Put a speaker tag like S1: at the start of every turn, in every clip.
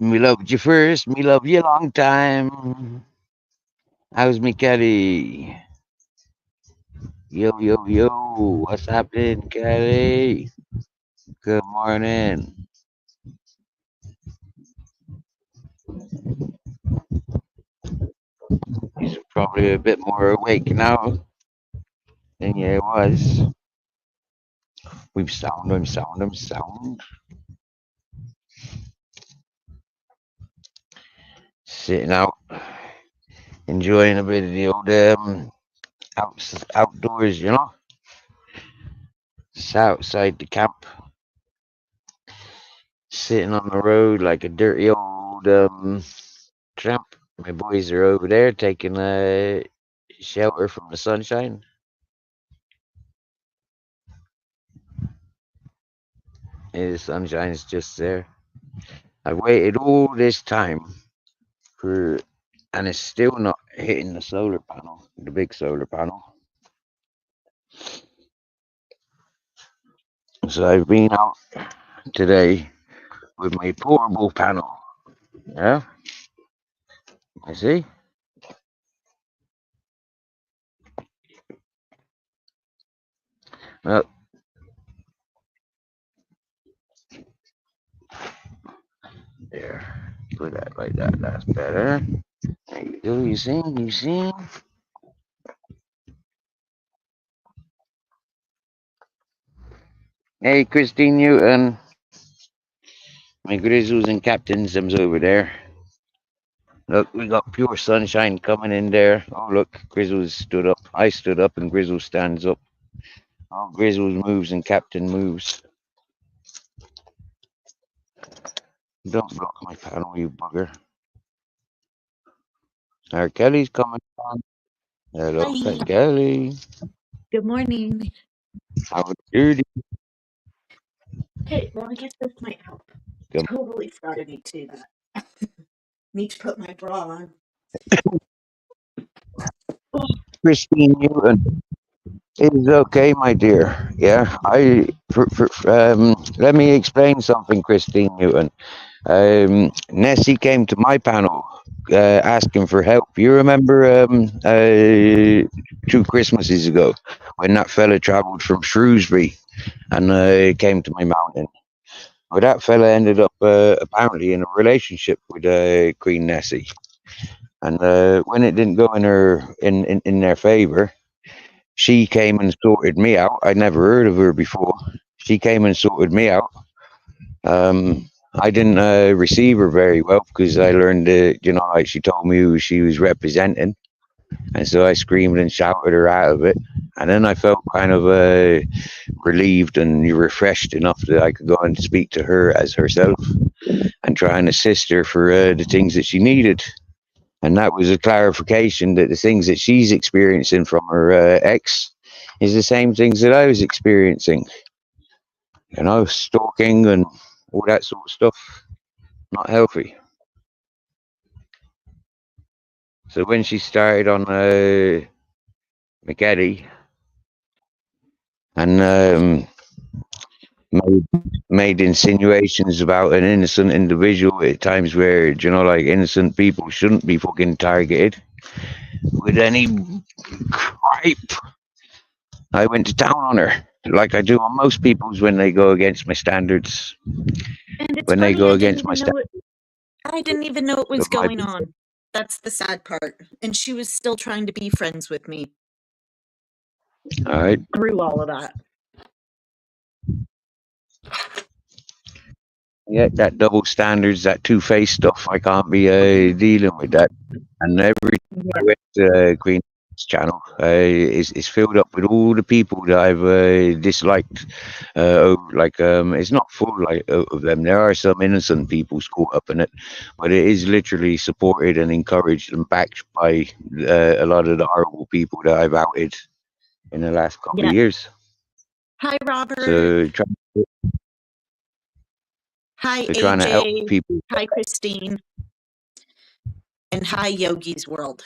S1: Me loved you first, me love you long time. How's me Kelly? Yo, yo, yo, what's happening, Kelly? Good morning. He's probably a bit more awake now than you was. We've sound. Sitting out, enjoying a bit of the old outdoors, you know? It's outside the camp, sitting on the road like a dirty old tramp. My boys are over there taking shelter from the sunshine. The sunshine is just there. I've waited all this time for, and it's still not hitting the solar panel, the big solar panel. So I've been out today with my portable panel. Yeah, I see. Well, there. Put that like that. That's better. There you go. You see? You see? Hey, Christine Newton. My Grizzles and Captains them's over there. Look, we got pure sunshine coming in there. Oh, look, Grizzles stood up. I stood up and Grizzle stands up. Oh, Grizzles moves and Captain moves. Don't block my panel, you bugger. Our Kelly's coming on. Hello,
S2: Hi.
S1: Kelly.
S2: Good morning.
S1: How are you?
S2: Hey, well, I guess this might help.
S1: Come,
S2: Totally forgot I need to do that. Need to put my bra on. Oh,
S1: Christine Newton. It's okay, my dear. Yeah, let me explain something, Christine Newton. Nessie came to my panel asking for help. You remember 2 Christmases ago when that fella travelled from Shrewsbury and came to my mountain? Well, that fella ended up apparently in a relationship with Queen Nessie, and when it didn't go in their favour, she came and sorted me out. I'd never heard of her before. She came and sorted me out. I didn't receive her very well because I learned that, like she told me who she was representing. And so I screamed and shouted her out of it. And then I felt kind of relieved and refreshed enough that I could go and speak to her as herself and try and assist her for the things that she needed. And that was a clarification that the things that she's experiencing from her ex is the same things that I was experiencing. Stalking and all that sort of stuff. Not healthy. So when she started on McGaddy and made, made insinuations about an innocent individual at times where, like innocent people shouldn't be fucking targeted with any gripe, I went to town on her. Like I do on most people's when they go against my standards.
S2: and it's
S1: When they
S2: funny,
S1: go against my standards.
S2: I didn't even know it was
S1: Of my
S2: going on. That's the sad part. And she was still trying to be friends with me
S1: all right.
S2: through all of that.
S1: Yeah, that double standards, that two-faced stuff. I can't be dealing with that. And every time I
S2: Yeah.
S1: went to Queen's channel is filled up with all the people that I've disliked. It's not full like of them. There are some innocent people caught up in it, but it is literally supported and encouraged and backed by a lot of the horrible people that I've outed in the last couple
S2: Yeah.
S1: of years.
S2: Hi, Robert.
S1: So
S2: Hi,
S1: they're trying to help
S2: AJ.
S1: people.
S2: Hi, Christine. And hi, Yogi's World.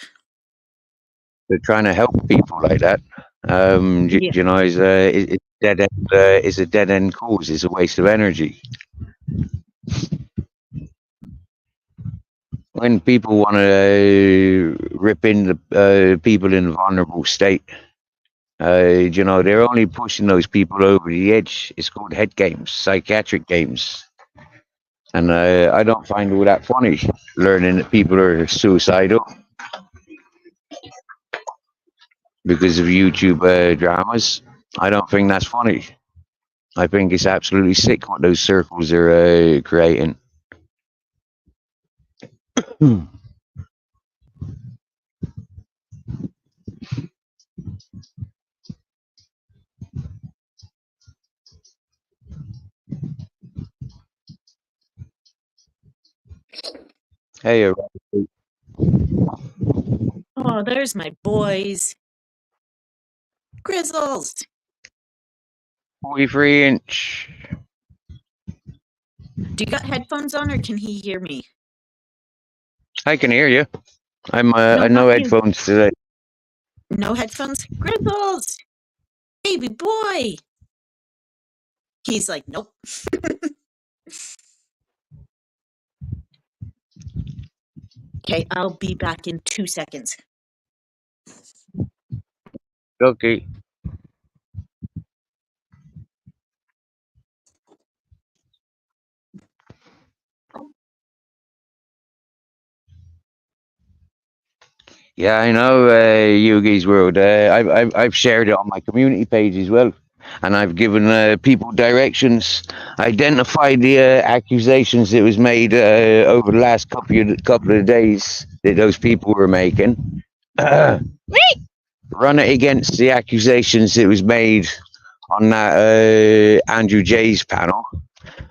S1: They're trying to help people like that.
S2: Yeah.
S1: It's dead end. It's a dead end cause. It's a waste of energy. when people want to rip into people in a vulnerable state, they're only pushing those people over the edge. It's called head games, psychiatric games. And I don't find all that funny, learning that people are suicidal because of YouTube dramas. I don't think that's funny. I think it's absolutely sick what those circles are creating. Hey,
S2: Oh, there's my boys. Grizzles.
S1: 43-inch.
S2: Do you got headphones on or can he hear me?
S1: I can hear you. I'm
S2: No,
S1: I no
S2: not you.
S1: headphones today.
S2: No headphones? Grizzles! Baby boy! He's like, nope. Okay, I'll be back in 2 seconds.
S1: Okay. Yeah, I know Yugi's World. I've shared it on my community page as well, and I've given people directions, identified the accusations that was made over the last couple of days that those people were making. Run it against the accusations that was made on that Andrew Jay's panel.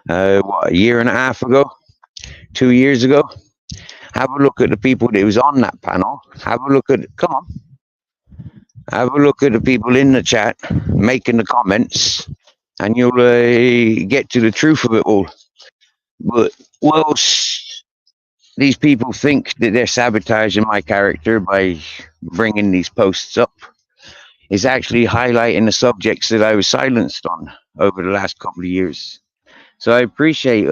S1: What, a year and a half ago, 2 years ago? Have a look at the people that was on that panel. Have a look at, come on. Have a look at the people in the chat making the comments, and you'll get to the truth of it all. But whilst these people think that they're sabotaging my character by bringing these posts up, is actually highlighting the subjects that I was silenced on over the last couple of years. So I appreciate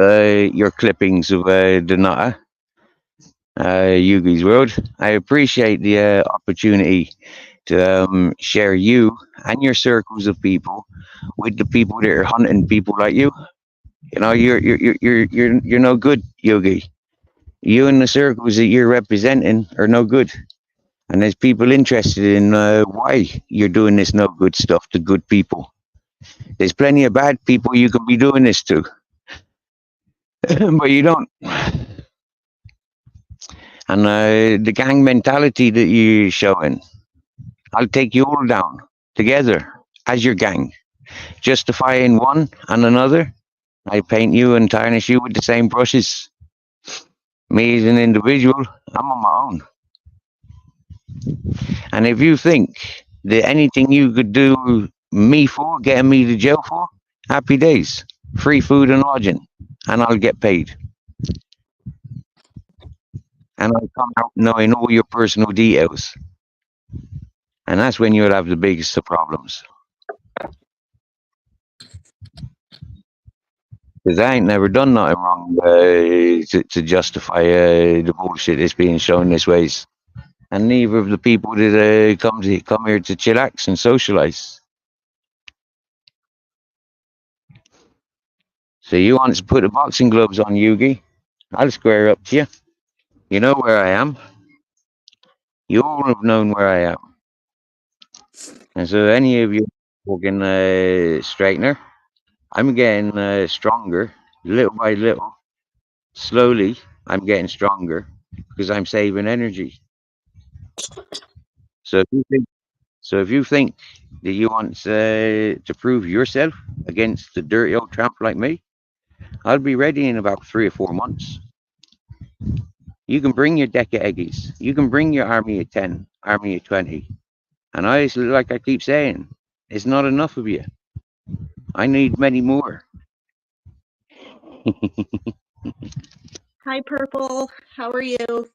S1: your clippings of Donata, Yugi's World. I appreciate the opportunity to share you and your circles of people with the people that are hunting people like you. You know, you're no good, Yogi. You and the circles that you're representing are no good. And there's people interested in why you're doing this no good stuff to good people. There's plenty of bad people you could be doing this to, but you don't. And the gang mentality that you're showing, I'll take you all down together as your gang, justifying one and another. I paint you and tarnish you with the same brushes. Me as an individual, I'm on my own. And if you think that anything you could do me for, getting me to jail for, happy days. Free food and lodging, and I'll get paid. And I'll come out knowing all your personal details. And that's when you'll have the biggest of problems. Because I ain't never done nothing wrong to justify the bullshit that's being shown this ways. And neither of the people that come here to chillax and socialize. So you want to put the boxing gloves on, Yugi? I'll square up to you. You know where I am. You all have known where I am. And so any of you fucking straightener, I'm getting stronger little by little. Slowly, I'm getting stronger because I'm saving energy. So if you think that you want to prove yourself against the dirty old tramp like me, I'll be ready in about 3 or 4 months. You can bring your deck of eggies. You can bring your army of 10, army of 20. And like I keep saying, it's not enough of you. I need many more.
S2: Hi, Purple. How are you?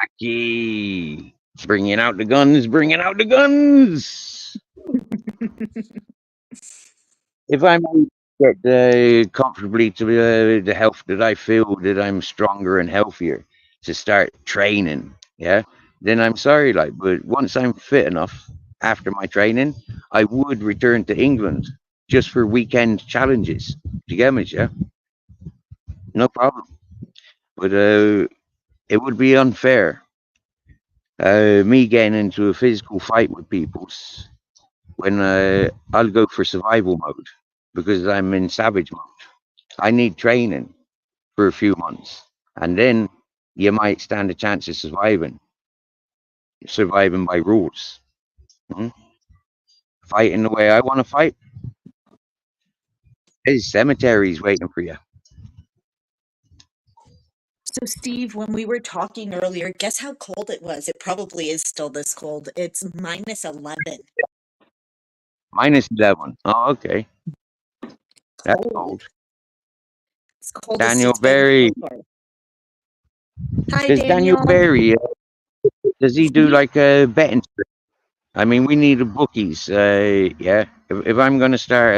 S1: Aki, bringing out the guns, bringing out the guns. If I may get comfortably to the health that I feel that I'm stronger and healthier, to start training. Yeah. Then I'm sorry, like, but once I'm fit enough after my training, I would return to England just for weekend challenges. Do you get me? Yeah. No problem. But it would be unfair me getting into a physical fight with people's when I'll go for survival mode because I'm in savage mode. I need training for a few months, and then you might stand a chance of surviving by rules. Hmm? Fighting the way I want to fight, there's cemeteries waiting for you.
S2: So, Steve, when we were talking earlier, guess how cold it was? It probably is still this cold. It's -11.
S1: -11. Oh, okay. That's
S2: Cold.
S1: cold.
S2: It's coldest
S1: Daniel
S2: it's been
S1: Berry.
S2: so far. Hi,
S1: Does Daniel
S2: Daniel.
S1: Berry, does he do like betting? I mean, we need bookies. Yeah, if I'm going to start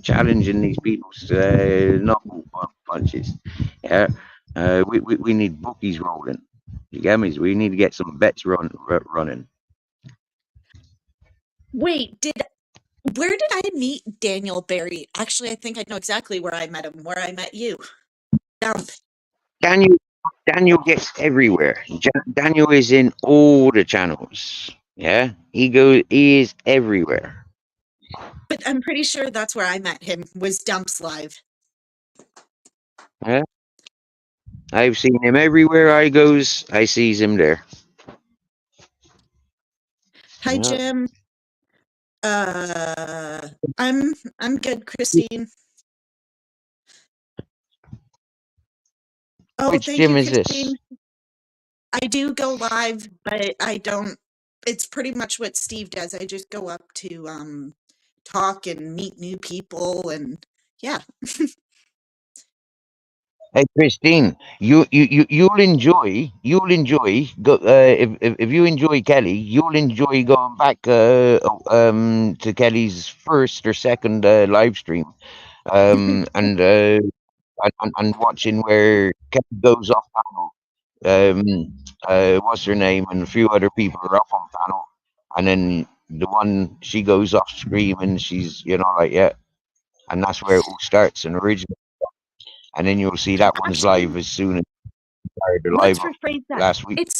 S1: challenging these people's knuckle punches, yeah, we need bookies rolling. You get me? We need to get some bets running.
S2: Wait, where did I meet Daniel Barry? Actually, I think I know exactly where I met him, where I met you. Down.
S1: Daniel, Daniel gets everywhere. Daniel is in all the channels. Yeah, he is everywhere.
S2: But I'm pretty sure that's where I met him, was Dumps Live.
S1: Yeah, I've seen him everywhere I goes. I sees him there.
S2: Hi,
S1: Yeah.
S2: Jim. Uh, I'm good, Christine. Oh,
S1: Which
S2: thank
S1: gym
S2: you,
S1: is this?
S2: Christine. I do go live, but I don't. It's pretty much what Steve does. I just go up to talk and meet new people, and yeah.
S1: Hey Christine, you'll enjoy go if you enjoy Kelly, you'll enjoy going back to Kelly's first or second live stream and and watching where Kelly goes off panel. What's her name, and a few other people are up on panel, and then the one she goes off screaming, she's like yeah, and that's where it all starts and originally, and then you'll see that one's live
S2: Actually,
S1: as soon as the
S2: let's
S1: live
S2: rephrase that.
S1: last week.
S2: It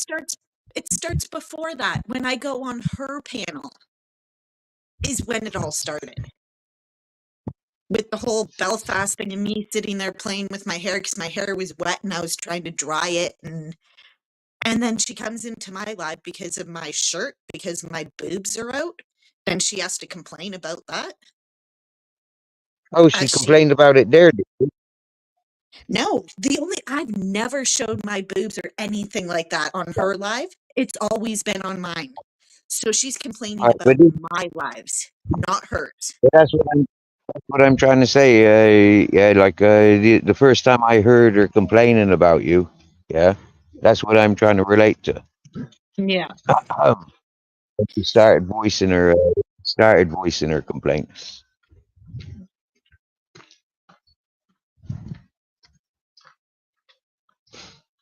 S2: starts before that. When I go on her panel is when it all started. With the whole Belfast thing and me sitting there playing with my hair because my hair was wet and I was trying to dry it, and then she comes into my live because of my shirt, because my boobs are out, and she has to complain about that.
S1: Oh, she
S2: She
S1: complained about it there.
S2: No, I've never showed my boobs or anything like that on her live. It's always been on mine. So she's complaining
S1: But
S2: about my lives, not hers.
S1: that's what I'm trying to say. Yeah, like the first time I heard her complaining about you, yeah, that's what I'm trying to relate to.
S2: Yeah.
S1: Um, she started voicing her complaints.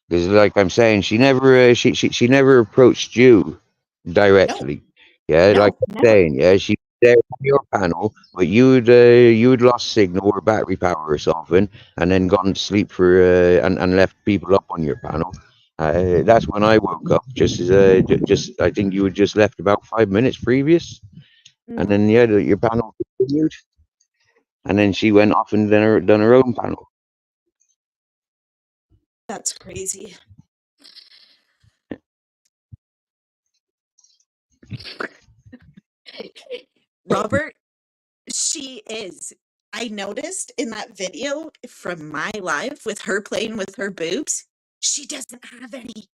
S1: Because, like I'm saying, she never approached you
S2: No,
S1: directly. Yeah, like
S2: no,
S1: I'm
S2: never.
S1: saying, yeah, she was there on your panel, but you'd lost signal or battery power or something, and then gone to sleep for and left people up on your panel. That's when I woke up. Just I think you had just left about 5 minutes previous, and
S2: Mm,
S1: then yeah, your panel continued, and then she went off and done her own panel.
S2: that's crazy. Robert, she is. I noticed in that video from my live with her playing with her boobs, she doesn't have any.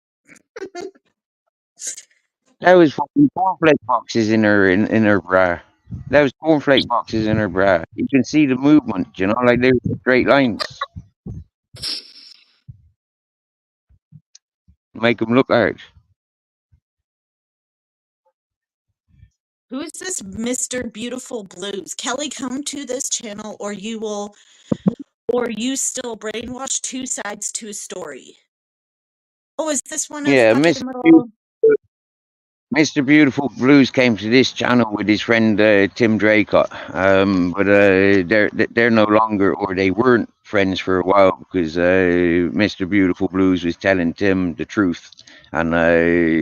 S1: That was fucking cornflake boxes in her bra. That was cornflake boxes in her bra. You can see the movement, like they were straight lines. Make them look hard.
S2: Who is this Mr. Beautiful Blues? Kelly, come to this channel or you still brainwash two sides to a story. Oh, is this one of
S1: Yeah,
S2: Bucky the Little?
S1: Mr. Beautiful Blues came to this channel with his friend Tim Draycott, but they're no longer, or they weren't friends for a while because Mr. Beautiful Blues was telling Tim the truth, and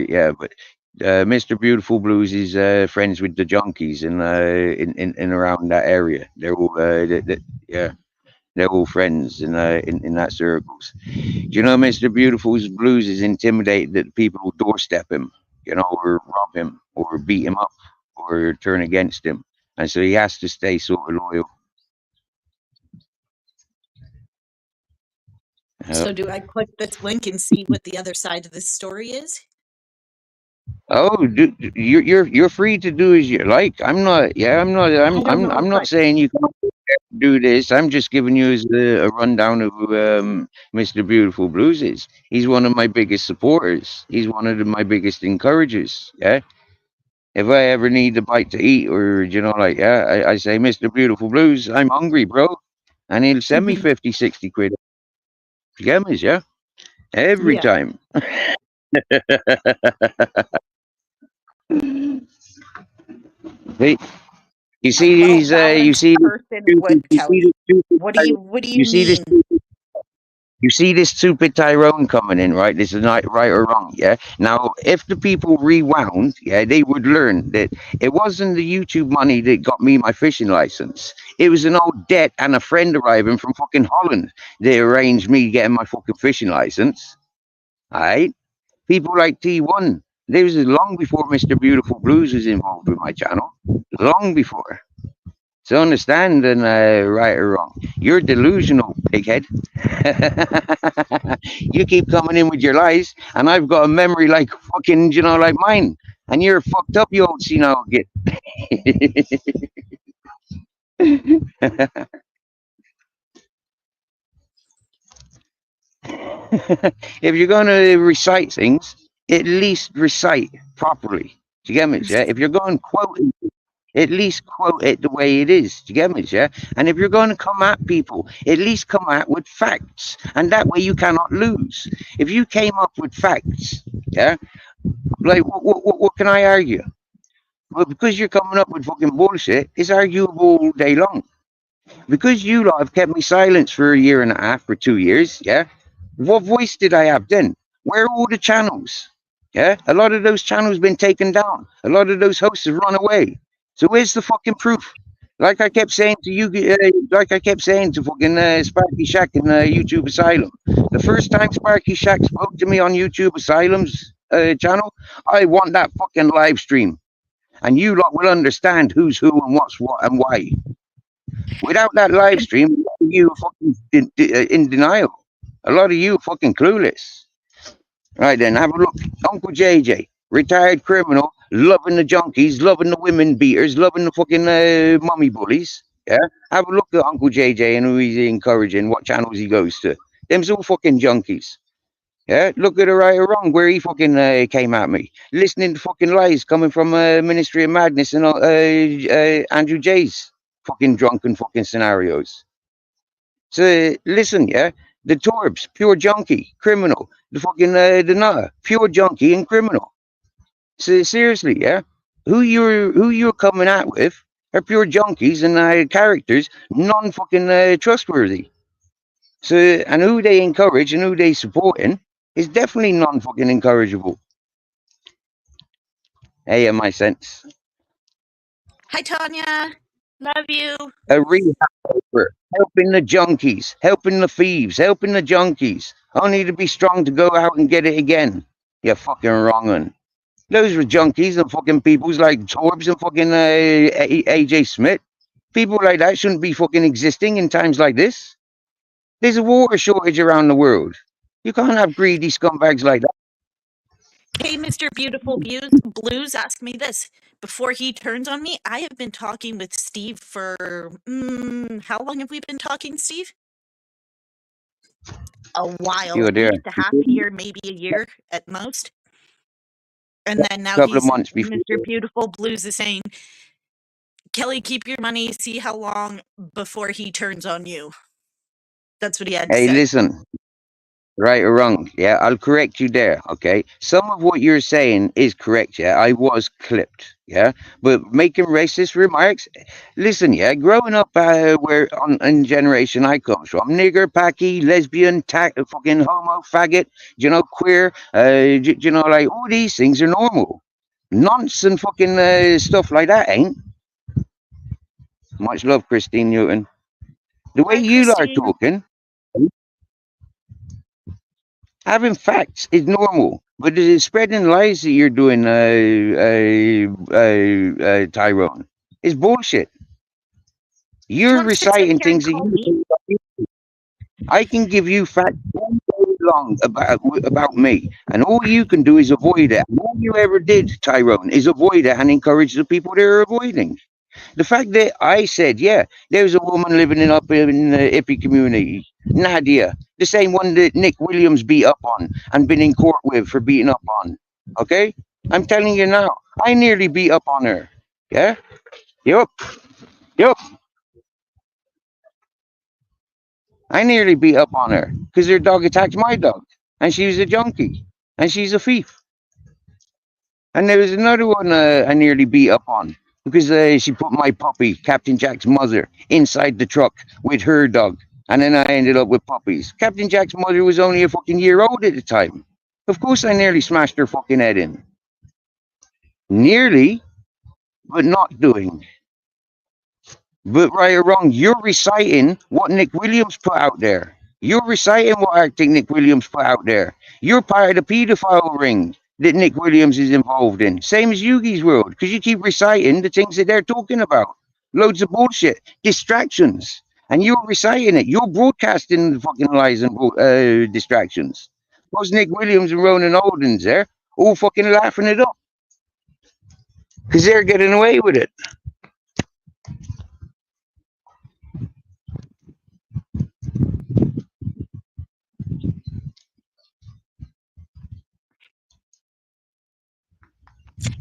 S1: yeah, but Mr. Beautiful Blues is friends with the junkies in around that area. They're all yeah, they're all friends in that circles. Do you know Mr. Beautiful's Blues is intimidated that people will doorstep him, or rob him, or beat him up, or turn against him, and so he has to stay sort of loyal.
S2: So do I click this link and see what the other side of this story is?
S1: Oh, you're free to do as you like. I'm not. Yeah, I'm not. I'm not saying you can't do this. I'm just giving you a rundown of who Mr. Beautiful Blues is. He's one of my biggest supporters. He's one of my biggest encouragers. Yeah. If I ever need a bite to eat, or like, yeah, I say, Mr. Beautiful Blues, I'm hungry, bro, and he'll send me 50, 60 quid. Pajamas, yeah, every
S2: Yeah.
S1: time. Hey, you see
S2: A
S1: these? You
S2: well-balanced
S1: see,
S2: person would, Kelly. What do you
S1: you see this?
S2: mean?
S1: You see this stupid Tyrone coming in, right? This is not right or wrong, yeah? Now, if the people rewound, yeah, they would learn that it wasn't the YouTube money that got me my fishing license. It was an old debt and a friend arriving from fucking Holland that arranged me getting my fucking fishing license. All right? People like T1, this was long before Mr. Beautiful Blues was involved with my channel. Long before. So understand, and right or wrong. You're delusional, pighead. You keep coming in with your lies, and I've got a memory like fucking, like mine. And you're fucked up, you old senile git. If you're going to recite things, at least recite properly. Do you get me? Yeah? If you're going quoting, at least quote it the way it is. Do you get me? Yeah? And if you're going to come at people, at least come at with facts. And that way you cannot lose. If you came up with facts, yeah, like what can I argue? Well, because you're coming up with fucking bullshit, it's arguable all day long. Because you lot have kept me silent for a year and a half, for 2 years, yeah? What voice did I have then? Where are all the channels? Yeah? A lot of those channels been taken down. A lot of those hosts have run away. So where's the fucking proof? Like I kept saying to you, like I kept saying to fucking Sparky Shack in YouTube Asylum. The first time Sparky Shack spoke to me on YouTube Asylum's channel, I want that fucking live stream. And you lot will understand who's who and what's what and why. Without that live stream, you are fucking in denial. A lot of you are fucking clueless. Right then, have a look. Uncle JJ, retired criminal, loving the junkies, loving the women beaters, loving the fucking mummy bullies. Yeah, have a look at Uncle JJ and who he's encouraging, what channels he goes to. Them's all fucking junkies. Yeah, look at it right or wrong where he fucking came at me, listening to fucking lies coming from Ministry of Madness and Andrew J's fucking drunken fucking scenarios. So listen, yeah, the Torbs, pure junkie, criminal. The fucking the Nutter, pure junkie and criminal. So seriously, yeah, who you're coming at with are pure junkies and characters, non fucking trustworthy. So and who they encourage and who they supporting is definitely non fucking encourageable. Hey, in my sense,
S2: Hi, Tanya. Love you.
S1: a rehab helper, helping the junkies, helping the thieves, helping the junkies. Only to be strong to go out and get it again. You're fucking wrong un. Those were junkies and fucking peoples like Torbs and fucking AJ Smith. People like that shouldn't be fucking existing in times like this. There's a water shortage around the world. You can't have greedy scumbags like that.
S2: Hey, Mr. Beautiful Blues, ask me this. Before he turns on me, I have been talking with Steve for, how long have we been talking, Steve? A while,
S1: You're
S2: at
S1: there.
S2: least a half a year, maybe a year at most. And then now
S1: Couple of months before.
S2: Mr. Beautiful Blues is saying, Kelly, keep your money, see how long before he turns on you. That's what he had to
S1: Hey,
S2: say.
S1: listen. right or wrong. Yeah, I'll correct you there. Okay, some of what you're saying is correct. Yeah, I was clipped. Yeah, but making racist remarks. Listen, yeah, growing up where on in generation I come from, nigger, packy, lesbian, fucking homo, faggot, queer, like all these things are normal. Nonsense, fucking stuff like that ain't. Much love, Christine Newton. The way
S2: Hi,
S1: you are
S2: Christine.
S1: talking, having facts is normal, but it is spreading lies that you're doing, Tyrone. It's bullshit.
S2: She
S1: You're
S2: wants to sit
S1: reciting
S2: here and
S1: things that
S2: call me.
S1: I can give you facts all day long about me, and all you can do is avoid it. And all you ever did, Tyrone, is avoid it and encourage the people they're avoiding. The fact that I said, yeah, there's a woman living up in the hippie community, Nadia, the same one that Nick Williams beat up on and been in court with for beating up on. Okay? I'm telling you now, I nearly beat up on her. Yeah? Yup. Yup. I nearly beat up on her because her dog attacked my dog. And she was a junkie. And she's a thief. And there was another one I nearly beat up on because she put my puppy, Captain Jack's mother, inside the truck with her dog. And then I ended up with puppies. Captain Jack's mother was only a fucking year old at the time. Of course, I nearly smashed her fucking head in. Nearly, but not doing. But right or wrong, you're reciting what Nick Williams put out there. You're reciting what Arctic Nick Williams put out there. You're part of the paedophile ring that Nick Williams is involved in. Same as Yugi's World, because you keep reciting the things that they're talking about. Loads of bullshit, distractions. And you're reciting it. You're broadcasting the fucking lies and distractions. What's Nick Williams and Ronan Oldens there? All fucking laughing it up. Because they're getting away with it.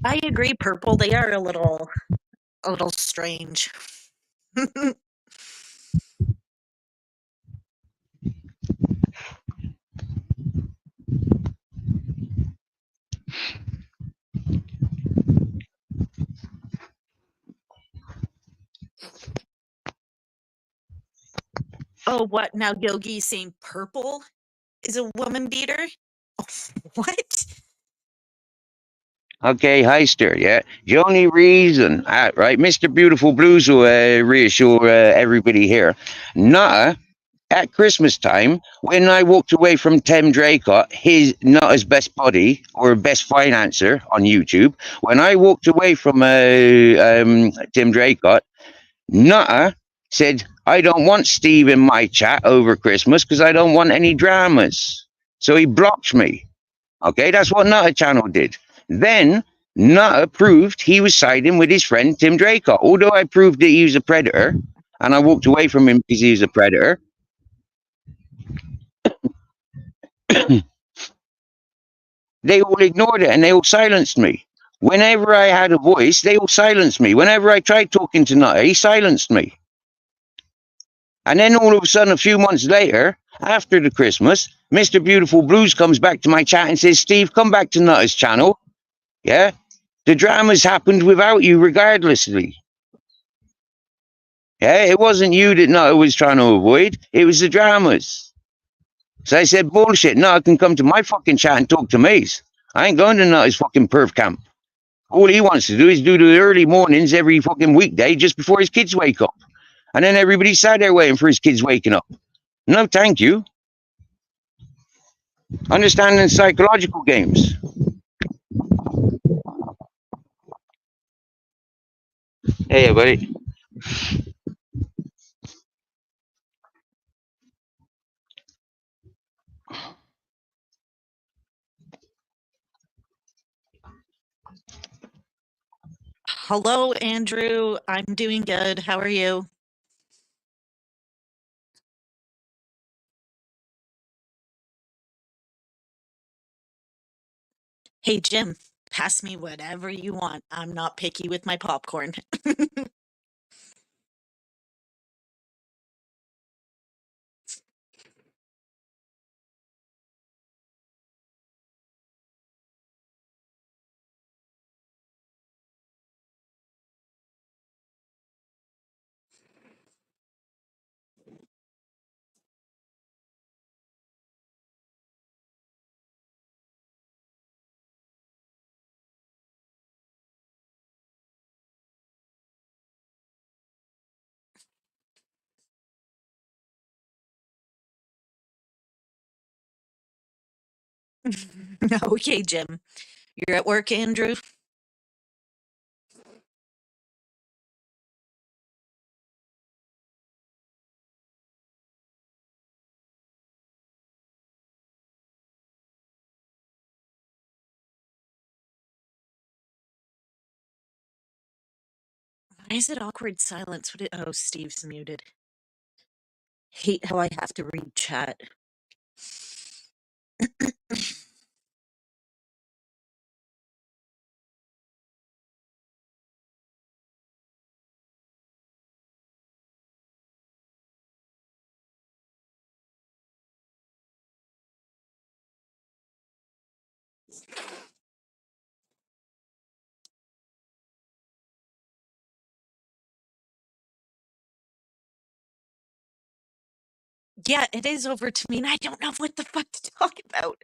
S2: I agree, Purple. They are a little strange. Oh, what now? Yogi saying Purple is a woman beater? What?
S1: Okay, Heister, yeah. The only reason, right, Mr. Beautiful Blues will reassure everybody here. Nah, at Christmas time, when I walked away from Tim Draycott, his not his best buddy or best financer on YouTube, when I walked away from Tim Draycott, Nutter said, I don't want Steve in my chat over Christmas because I don't want any dramas. So he blocked me. Okay, that's what Nutter Channel did. Then Nutter proved he was siding with his friend Tim Draycott. Although I proved that he was a predator, and I walked away from him because he was a predator, they all ignored it and they all silenced me. Whenever I had a voice, they all silenced me. Whenever I tried talking to Nutter, he silenced me. And then all of a sudden, a few months later, after the Christmas, Mr. Beautiful Blues comes back to my chat and says, Steve, come back to Nutter's channel. Yeah? The dramas happened without you, regardlessly. Yeah, it wasn't you that Nutter was trying to avoid. It was the dramas. So I said, bullshit. Nutter can come to my fucking chat and talk to me. I ain't going to Nutter's fucking perf camp. All he wants to do is do the early mornings every fucking weekday just before his kids wake up. And then everybody sat there waiting for his kids waking up. No, thank you. Understanding psychological games. Hey, buddy.
S2: Hello, Andrew. I'm doing good. How are you? Hey, Jim, pass me whatever you want. I'm not picky with my popcorn. Okay, Jim. You're at work, Andrew? Why is it awkward silence? Oh, Steve's muted. Hate how I have to read chat. Yeah, it is over to me, and I don't know what the fuck to talk about.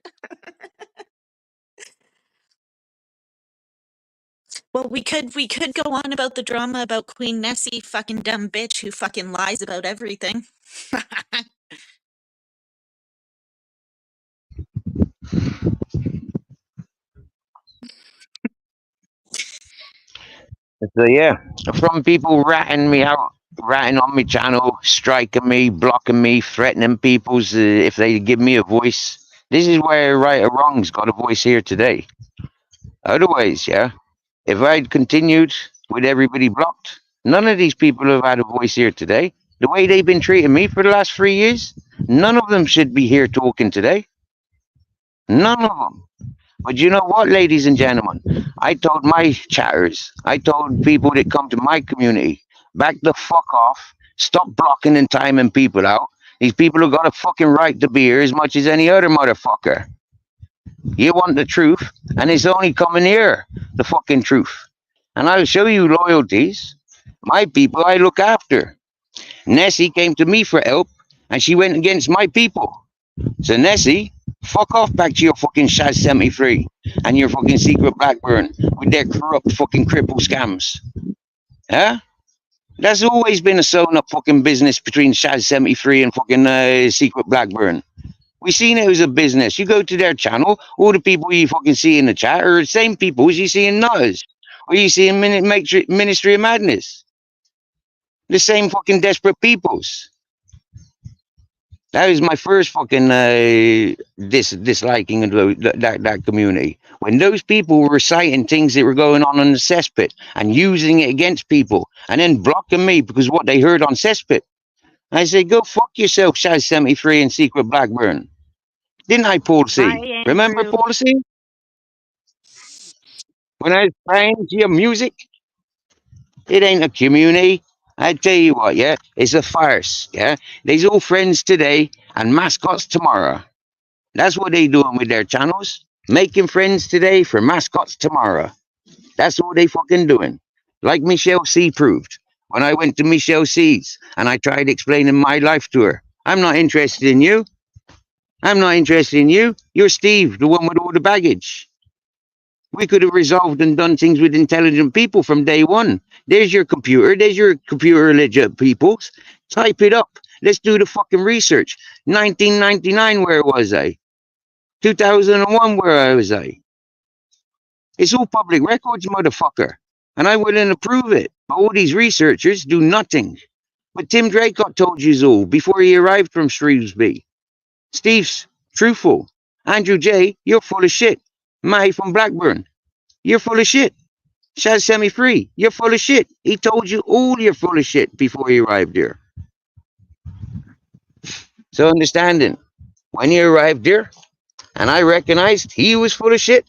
S2: Well, we could go on about the drama about Queen Nessie, fucking dumb bitch who fucking lies about everything.
S1: So yeah, from people ratting me out, ratting on my channel, striking me, blocking me, threatening people's if they give me a voice. This is where right or wrong's got a voice here today. Otherwise, yeah, if I'd continued with everybody blocked, none of these people have had a voice here today. The way they've been treating me for the last 3 years, none of them should be here talking today. None of them. But you know what, ladies and gentlemen? I told my chatters, I told people that come to my community, back the fuck off. Stop blocking and timing people out. These people have got a fucking right to be here as much as any other motherfucker. You want the truth, and it's only coming here, the fucking truth. And I'll show you loyalties. My people I look after. Nessie came to me for help, and she went against my people. So Nessie, fuck off back to your fucking Shaz 73 and your fucking secret Blackburn with their corrupt fucking cripple scams. Huh? That's always been a sewn up fucking business between Shaz 73 and fucking secret Blackburn. We seen it as a business. You go to their channel, all the people you fucking see in the chat are the same people as you see in Nutters. Or you see in Ministry of Madness. The same fucking desperate peoples. That was my first fucking disliking of that community. When those people were reciting things that were going on in the cesspit and using it against people and then blocking me because what they heard on cesspit. I said, go fuck yourself, Shaz 73 and Secret Blackburn. Didn't I, Paul
S2: Hi,
S1: C? Remember
S2: Andrew.
S1: Paul C? When I was playing your music? It ain't a community. I tell you what, yeah, it's a farce, yeah. They's all friends today and mascots tomorrow. That's what they doing with their channels. Making friends today for mascots tomorrow. That's what they fucking doing. Like Michelle C proved. When I went to Michelle C's and I tried explaining my life to her. I'm not interested in you. I'm not interested in you. You're Steve, the one with all the baggage. We could have resolved and done things with intelligent people from day one. There's your computer. There's your computer legit peoples. Type it up. Let's do the fucking research. 1999, where was I? 2001, where was I? It's all public records, motherfucker. And I'm willing to prove it. But all these researchers do nothing. But Tim Draycott told you all before he arrived from Shrewsbury. Steve's truthful. Andrew J, you're full of shit. Matty from Blackburn, you're full of shit. Shaz Semi Free, you're full of shit. He told you all you're full of shit before he arrived here. So understanding, when he arrived here, and I recognized he was full of shit,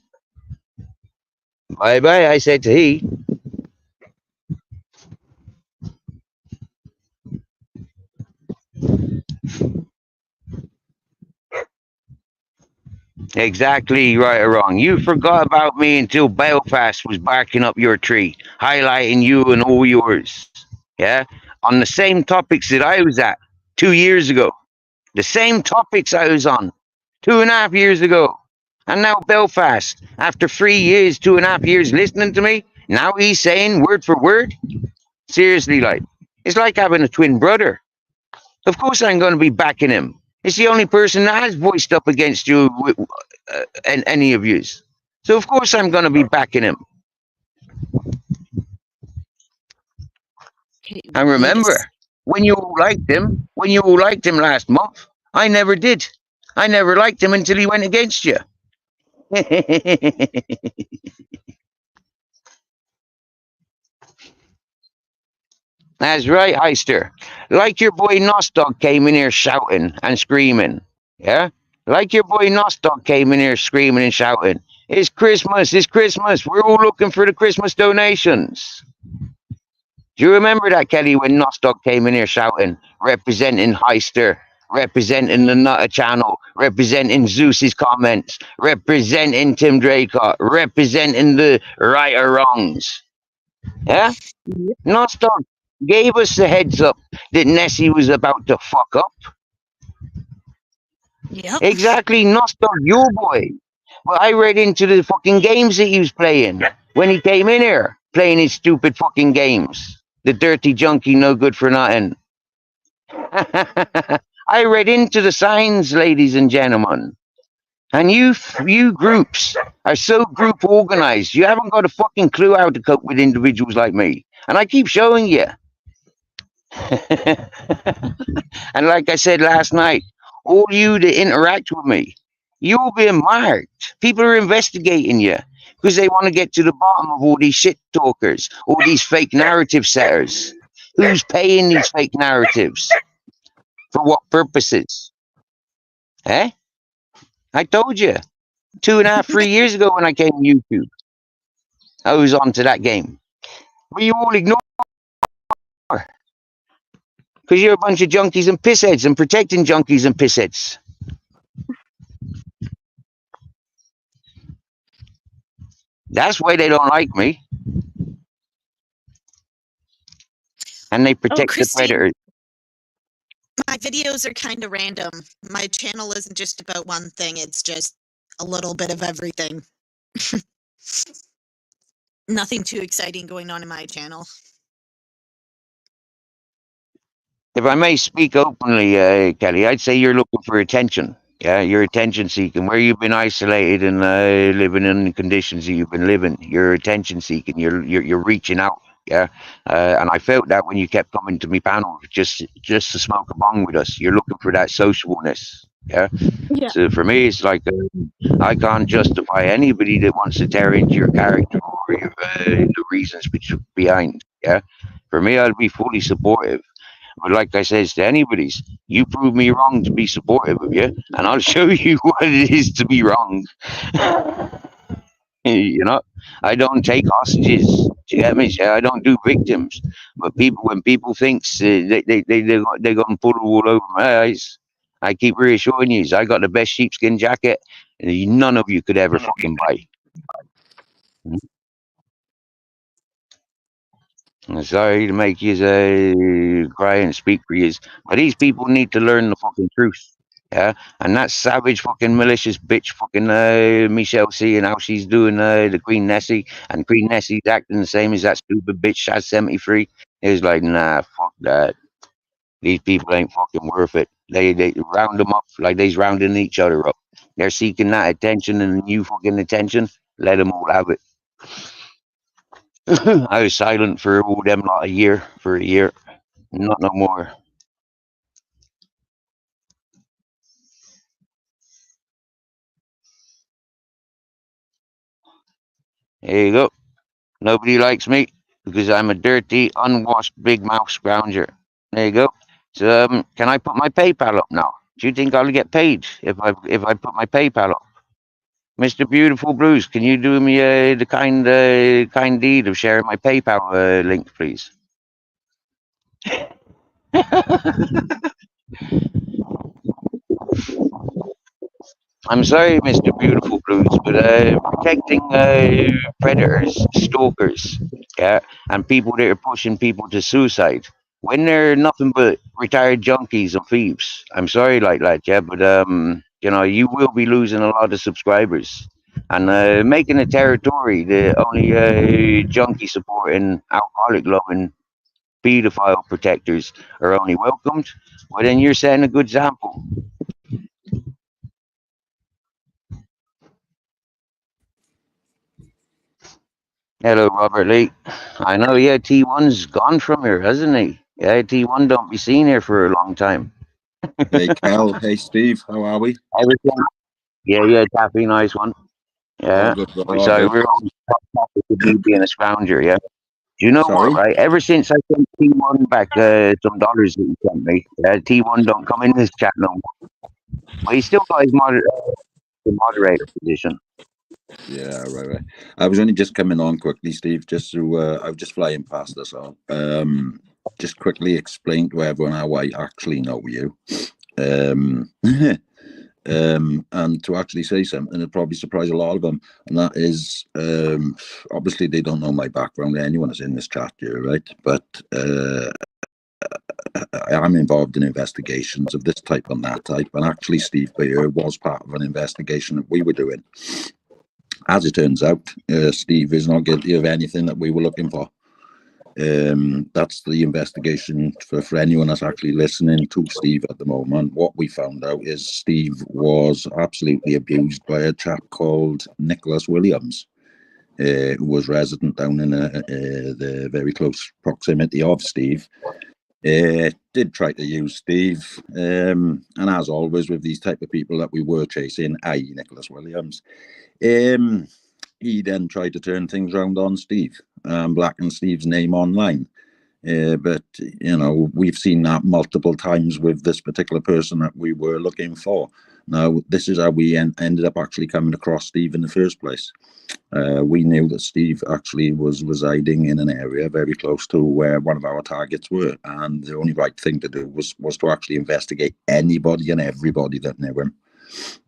S1: bye bye, I said to he. Exactly right or wrong. You forgot about me until Belfast was barking up your tree, highlighting you and all yours. Yeah? On the same topics that I was at 2 years ago. The same topics I was on 2.5 years ago. And now Belfast, after 3 years, 2.5 years listening to me, now he's saying word for word. Seriously, like, it's like having a twin brother. Of course I'm going to be backing him. It's the only person that has voiced up against you and any of yous. So of course I'm going to be backing him.
S2: Okay,
S1: And
S2: wait a
S1: remember, when you all liked him last month, I never did. I never liked him until he went against you. That's right, Heister. Like your boy Nostog came in here shouting and screaming. Yeah? Like your boy Nostog came in here screaming and shouting. It's Christmas, it's Christmas. We're all looking for the Christmas donations. Do you remember that, Kelly, when Nostog came in here shouting, representing Heister, representing the Nutter channel, representing Zeus's comments, representing Tim Draycott, representing the right or wrongs? Yeah?
S2: Yep.
S1: Nostog gave us the heads up that Nessie was about to fuck up.
S2: Yep.
S1: Exactly, Nostog, your boy. Well, I read into the fucking games that he was playing when he came in here, playing his stupid fucking games. The dirty junkie, no good for nothing. I read into the signs, ladies and gentlemen. And you groups are so group organized, you haven't got a fucking clue how to cope with individuals like me. And I keep showing you. And like I said last night, all you that interact with me, you're being marked. People are investigating you because they want to get to the bottom of all these shit talkers, all these fake narrative setters. Who's paying these fake narratives? For what purposes? Eh? I told you 2.5, 3 years ago when I came to YouTube, I was onto that game. But you all ignore because you're a bunch of junkies and pissheads and protecting junkies and pissheads. That's why they don't like me. And they
S2: Oh,
S1: protect the
S2: Christine,
S1: predators.
S2: my videos are kind of random. My channel isn't just about one thing, it's just a little bit of everything. Nothing too exciting going on in my channel.
S1: If I may speak openly, Kelly, I'd say you're looking for attention. Yeah, you're attention seeking. Where you've been isolated and living in the conditions that you've been living, you're attention seeking. You're reaching out. Yeah, and I felt that when you kept coming to me panel just to smoke a bong with us. You're looking for that sociableness. Yeah.
S2: Yeah.
S1: So for me, it's like I can't justify anybody that wants to tear into your character or the reasons behind. Yeah. For me, I'll be fully supportive. But like I says to anybody's, you prove me wrong to be supportive of you, and I'll show you what it is to be wrong. You know, I don't take hostages. Do you get me? I don't do victims. But when people thinks they're gonna pull the wool over my eyes, I keep reassuring you, I got the best sheepskin jacket, and none of you could ever fucking buy. I'm sorry to make you cry and speak for you, but these people need to learn the fucking truth. Yeah, and that savage fucking malicious bitch fucking Michelle C and how she's doing the Queen Nessie, and Queen Nessie's acting the same as that stupid bitch Shaz 73. It's like, nah, fuck that. These people ain't fucking worth it. They round them up like they's rounding each other up. They're seeking that attention and new fucking attention. Let them all have it. I was silent for all them lot for a year. Not no more. There you go. Nobody likes me because I'm a dirty, unwashed, big mouth scrounger. There you go. So, can I put my PayPal up now? Do you think I'll get paid if I put my PayPal up? Mr. Beautiful Blues, can you do me the kind deed of sharing my PayPal link, please? I'm sorry, Mr. Beautiful Blues, but protecting predators, stalkers, yeah, and people that are pushing people to suicide when they're nothing but retired junkies and thieves. I'm sorry like that, yeah, but you will be losing a lot of subscribers. And making a territory that only junkie supporting, alcoholic loving, pedophile protectors are only welcomed, well, then you're setting a good example. Hello, Robert Lee. I know, yeah, T1's gone from here, hasn't he? Yeah, T1 don't be seen here for a long time.
S3: Hey, Cal. Hey, Steve. How are we?
S1: Everything. Yeah, yeah, Taffy, nice one.
S3: All
S1: Yeah.
S3: good, bro.
S1: We
S3: All
S1: sorry,
S3: good.
S1: we're always talking to me being a scrounger, yeah. Do you know what,
S3: Sorry?
S1: right? Ever since I sent T1 back some dollars that he sent me, T1 don't come in this chat no more. But he's still got his the moderator position.
S3: Yeah, right. I was only just coming on quickly, Steve, just to, I was just flying past us all. Just quickly explain to everyone how I actually know you. Um, and to actually say something that'll probably surprise a lot of them. And that is, obviously, they don't know my background. Anyone that's in this chat here, right? But I'm involved in investigations of this type and that type. And actually, Steve Beer was part of an investigation that we were doing. As it turns out, Steve is not guilty of anything that we were looking for. That's the investigation for anyone that's actually listening to Steve at the moment. What we found out is Steve was absolutely abused by a chap called Nicholas Williams, who was resident down in the very close proximity of Steve. Did try to use Steve, and as always with these type of people that we were chasing, i.e. Nicholas Williams, he then tried to turn things around on Steve and blacken Steve's name online. But, you know, we've seen that multiple times with this particular person that we were looking for. Now, this is how we ended up actually coming across Steve in the first place. We knew that Steve actually was residing in an area very close to where one of our targets were. And the only right thing to do was to actually investigate anybody and everybody that knew him.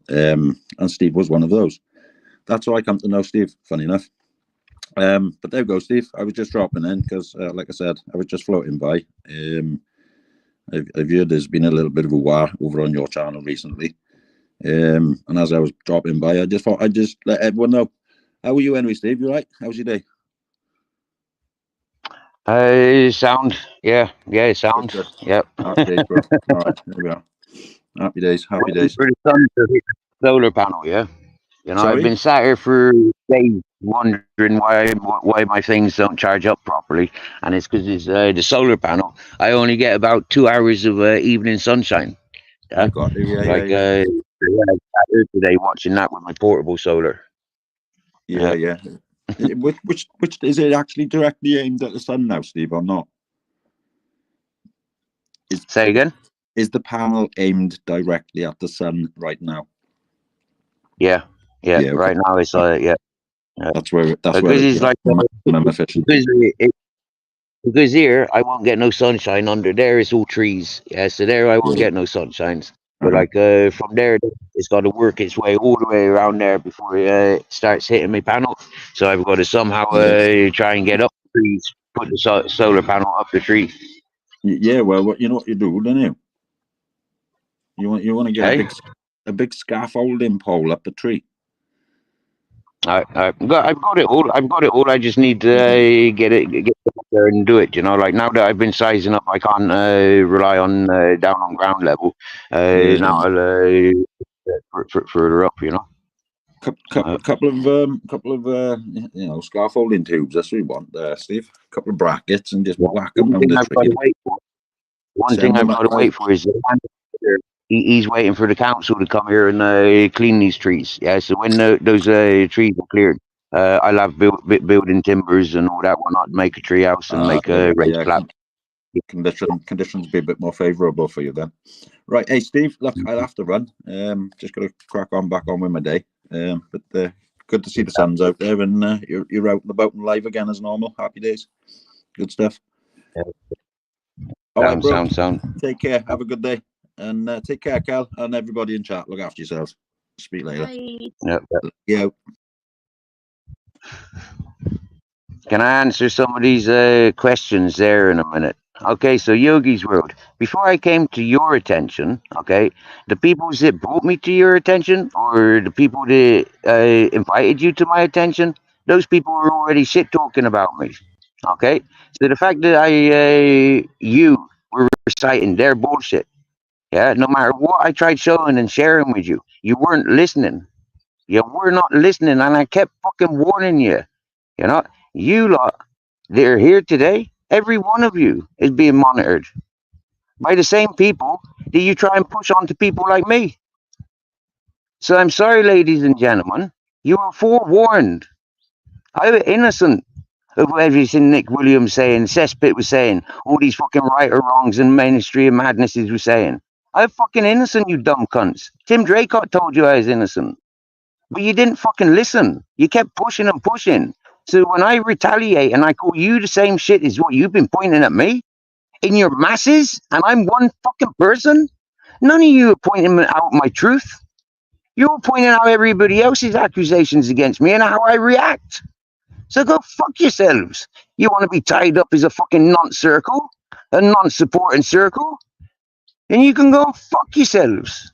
S3: And Steve was one of those. That's how I come to know Steve, funny enough. But there we go, Steve. I was just dropping in because, like I said, I was just floating by. I've heard there's been a little bit of a war over on your channel recently. And as I was dropping by, I just thought I'd just let everyone know. How are you anyway, Steve? You all right? How's your day?
S1: Sound. Yeah,
S3: Good,
S1: sound.
S3: good.
S1: Yep.
S3: Happy days, bro. All right, there we are. Happy days, happy
S1: Waiting
S3: days.
S1: for the sun to hit the solar panel, yeah. You know, I've
S3: Sorry?
S1: been sat here for days wondering why my things don't charge up properly, and it's because it's the solar panel. I only get about 2 hours of evening sunshine.
S3: I
S1: Yeah,
S3: got you. Yeah, yeah,
S1: like
S3: yeah.
S1: yeah, I sat here today watching that with my portable solar.
S3: Yeah,
S1: Yeah.
S3: yeah. Which is it actually directly aimed at the sun now, Steve, or not? Is
S1: Say again.
S3: is the panel aimed directly at the sun right now?
S1: Yeah, yeah.
S3: Yeah, okay.
S1: Right now it's yeah, yeah.
S3: That's where
S1: Because
S3: it
S1: it's
S3: gets
S1: like
S3: maximum efficiency.
S1: because because here I won't get no sunshine. Under there it's all trees. Yeah, so there I won't
S3: Yeah.
S1: get no sunshines. But
S3: Uh-huh.
S1: like from there, it's got to work its way all the way around there before it starts hitting my panel. So I've got to somehow
S3: Yeah.
S1: try and get up the trees, put the solar panel up the tree.
S3: Yeah, well, you know what you do, don't you? You want to get
S1: Hey,
S3: a big scaffolding pole up the tree.
S1: I've got it all. I've got it all. I just need to
S3: Yeah.
S1: get up there and do it. You know, like now that I've been sizing up, I can't rely on down on ground level. Now
S3: Yeah.
S1: I'll further up. You know.
S3: Couple,
S1: Uh,
S3: couple of scaffolding tubes. That's what we want there, Steve. A couple of brackets and just
S1: yeah.
S3: whack them
S1: One
S3: around
S1: thing
S3: the
S1: I've got
S3: tree.
S1: to wait for. One thing
S3: Send them
S1: I've
S3: up
S1: got to
S3: high.
S1: wait for is he's waiting for the council to come here and clean these trees. Yeah. So when those trees are cleared, I'll have building timbers and all that whatnot, make a tree house and make a raised
S3: Yeah.
S1: slab.
S3: Conditions be a bit more favourable for you then. Right, hey Steve. Look, I'll have to run. Just got to crack on back on with my day. But good to see the sun's out there and you're out and about and live again as normal. Happy days. Good stuff. All right, bro.
S1: Sound.
S3: Take care. Have a good day. And take care, Cal, and everybody in chat. Look after yourselves. Speak later.
S2: Bye.
S1: Yeah.
S3: Yeah.
S1: Can I answer some of these questions there in a minute? Okay, so Yogi's World. Before I came to your attention, okay, the people that brought me to your attention or the people that invited you to my attention, those people were already shit talking about me. Okay, so the fact that you were reciting their bullshit, yeah, no matter what I tried showing and sharing with you, you weren't listening. You were not listening, and I kept fucking warning you. You know, You lot that are here today, every one of you is being monitored by the same people that you try and push onto people like me. So I'm sorry, ladies and gentlemen, you were forewarned. I was innocent of everything Nick Williams saying, Cesspit was saying, all these fucking right or wrongs and Ministry of Madnesses were saying. I'm fucking innocent, you dumb cunts. Tim Draycott told you I was innocent. But you didn't fucking listen. You kept pushing and pushing. So when I retaliate and I call you the same shit as what you've been pointing at me in your masses, and I'm one fucking person, none of you are pointing out my truth. You're pointing out everybody else's accusations against me and how I react. So go fuck yourselves. You want to be tied up as a fucking non-circle, a non-supporting circle, and you can go fuck yourselves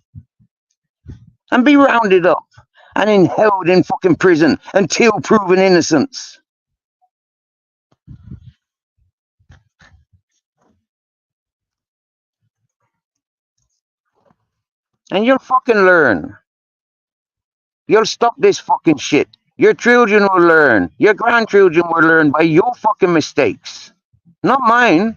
S1: and be rounded up and held in fucking prison until proven innocence. And you'll fucking learn. You'll stop this fucking shit. Your children will learn. Your grandchildren will learn by your fucking mistakes. Not mine.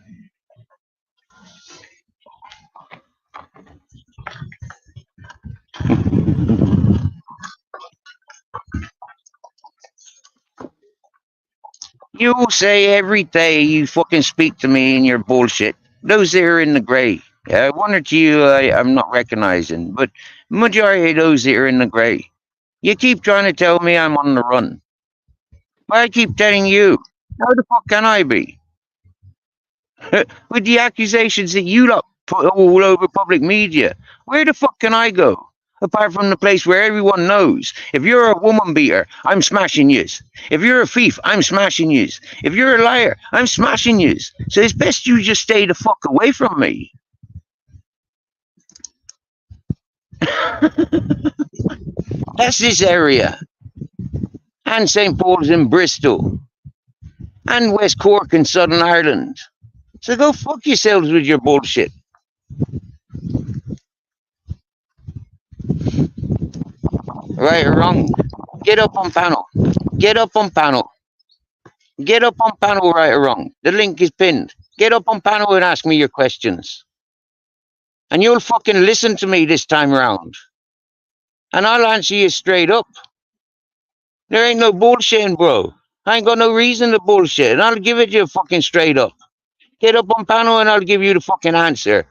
S1: You say every day you fucking speak to me in your bullshit. Those that are in the grey. One or two I'm not recognizing, but majority of those that are in the grey. You keep trying to tell me I'm on the run. But I keep telling you, how the fuck can I be? With the accusations that you lot put all over public media, where the fuck can I go? Apart from the place where everyone knows. If you're a woman beater, I'm smashing yous. If you're a thief, I'm smashing yous. If you're a liar, I'm smashing yous. So it's best you just stay the fuck away from me. That's this area. And St. Paul's in Bristol. And West Cork in Southern Ireland. So go fuck yourselves with your bullshit. Right or wrong. Get up on panel. Get up on panel. Get up on panel, right or wrong. The link is pinned. Get up on panel and ask me your questions. And you'll fucking listen to me this time around. And I'll answer you straight up. There ain't no bullshitting, bro. I ain't got no reason to bullshit. And I'll give it to you fucking straight up. Get up on panel and I'll give you the fucking answer.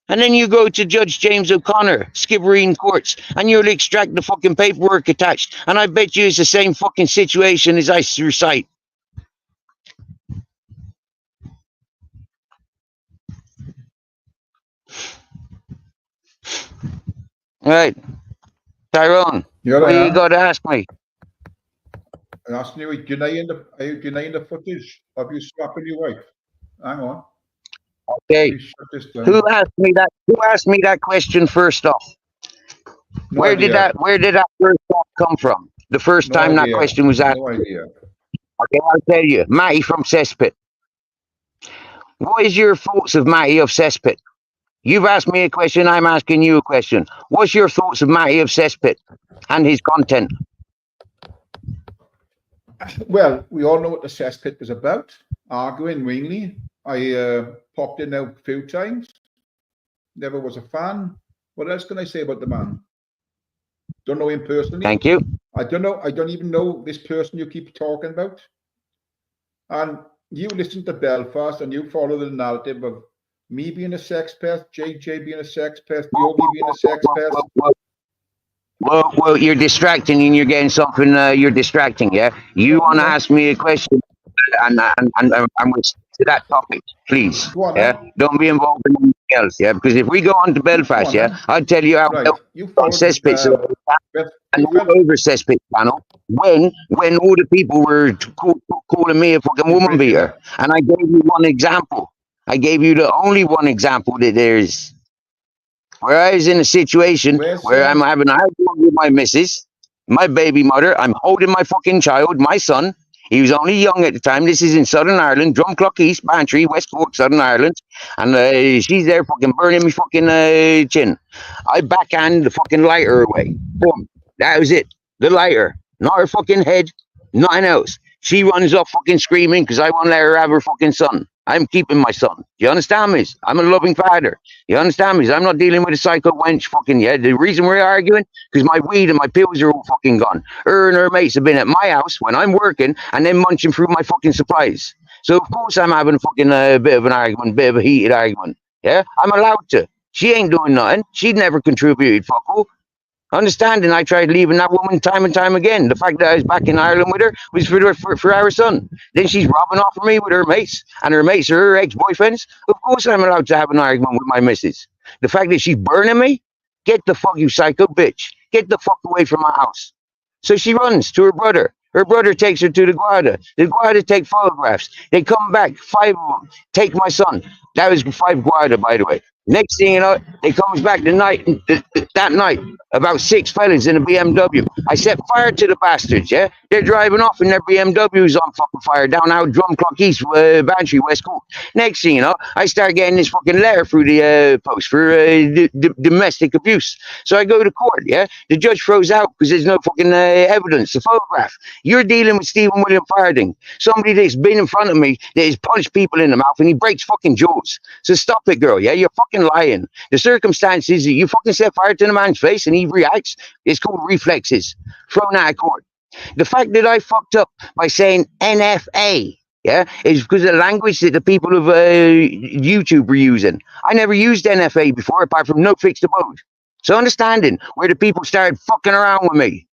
S1: And then you go to Judge James O'Connor, Skibbereen Courts, and you'll extract the fucking paperwork attached. And I bet you it's the same fucking situation as I recite. Right. Tyrone, what you got to ask me?
S4: I'm asking you, are you denying the footage of you slapping your wife? Hang on.
S1: Okay. Who asked me that? Who asked me that question first off?
S4: No
S1: where
S4: idea.
S1: did that first off come from? The first time that question was asked.
S4: No idea.
S1: Okay, I'll tell you. Matty from Cesspit. What is your thoughts of Matty of Cesspit? You've asked me a question, I'm asking you a question. What's your thoughts of Matty of Cesspit and his content?
S4: Well, we all know what the cesspit was about. Arguing, mainly. I popped in there a few times. Never was a fan. What else can I say about the man? Don't know him personally.
S1: Thank you.
S4: I don't know. I don't even know this person you keep talking about. And you listen to Belfast and you follow the narrative of me being a sex pest, JJ being a sex pest, Yogi being a sex pest.
S1: Well, you're distracting and you're getting something. You're distracting, yeah. You want to ask me a question, and we'll stick to that topic, please. Yeah, don't be involved in anything else, yeah. Because if we go on to Belfast, yeah, I'll tell you how cesspits and all over cesspit panel when all the people were calling me a fucking woman beater, and I gave you one example. I gave you the only one example that there's. Where I was in a situation where I'm having a argument with my missus, my baby mother, I'm holding my fucking child, my son. He was only young at the time. This is in Southern Ireland, Drumclough East, Bantry, West Cork, Southern Ireland. And she's there fucking burning me fucking chin. I backhand the fucking lighter away. Boom. That was it. The lighter. Not her fucking head. Nothing else. She runs off fucking screaming because I won't let her have her fucking son. I'm keeping my son. You understand me? I'm a loving father. You understand me? I'm not dealing with a psycho wench fucking yet. The reason we're arguing, because my weed and my pills are all fucking gone. Her and her mates have been at my house when I'm working and then munching through my fucking supplies. So of course I'm having a fucking bit of an argument, bit of a heated argument. Yeah, I'm allowed to. She ain't doing nothing. She'd never contributed, fuck all. Understanding I tried leaving that woman time and time again. The fact that I was back in Ireland with her was for our son. Then she's robbing off of me with her mates, and her mates are her ex-boyfriends. Of course I'm allowed to have an argument with my missus. The fact that she's burning me, get the fuck, you psycho bitch. Get the fuck away from my house. So she runs to her brother. Her brother takes her to the Guarda. The Guarda take photographs. They come back, 5 of them. Take my son. That was 5 Guarda, by the way. Next thing you know, they comes back that night, about 6 fellas in a BMW. I set fire to the bastards, yeah? They're driving off and their BMW's on fucking fire down out Drumclock East, Bantry, West Cork. Next thing you know, I start getting this fucking letter through the post for domestic abuse. So I go to court, yeah? The judge throws out because there's no fucking evidence, the photograph. You're dealing with Stephen William Farding, somebody that's been in front of me that has punched people in the mouth and he breaks fucking jaws. So stop it, girl, yeah? You're fucking lying. The circumstances that you fucking set fire to the man's face and he reacts, it's called reflexes. Thrown out of court. The fact that I fucked up by saying NFA, yeah, is because of the language that the people of YouTube were using. I never used NFA before, apart from no fixed abode. So understanding where the people started fucking around with me,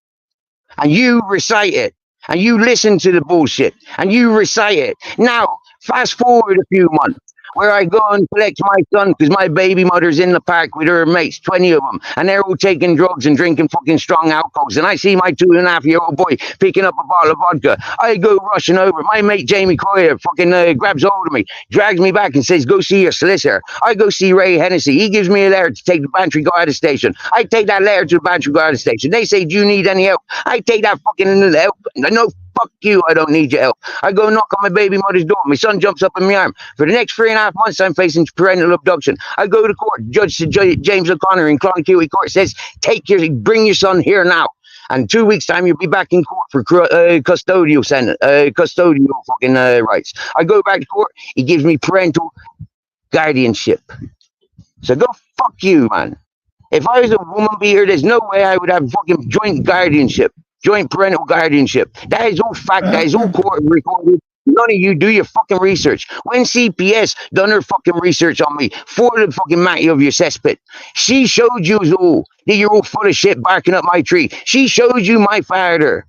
S1: and you recite it, and you listen to the bullshit, and you recite it. Now, fast forward a few months, where I go and collect my son because my baby mother's in the park with her mates, 20 of them, and they're all taking drugs and drinking fucking strong alcohols. And I see my 2.5-year-old boy picking up a bottle of vodka. I go rushing over. My mate Jamie Coyer fucking grabs hold of me, drags me back and says, go see your solicitor. I go see Ray Hennessy. He gives me a letter to take the Bantry Garda station. I take that letter to the Bantry Garda station. They say, do you need any help? I take that fucking help. No, fuck you, I don't need your help. I go knock on my baby mother's door. My son jumps up in my arm. For the next 3.5 months, I'm facing parental abduction. I go to court. Judge James O'Connor in Clonakilty Court says, bring your son here now. And 2 weeks' time, you'll be back in court for custodial fucking rights. I go back to court. He gives me parental guardianship. So go fuck you, man. If I was a woman beater, there's no way I would have fucking joint guardianship. Joint parental guardianship. That is all fact. That is all court recorded. None of you do your fucking research. When CPS done her fucking research on me for the fucking matty of your cesspit, she showed you all that you're all full of shit barking up my tree. She showed you my father.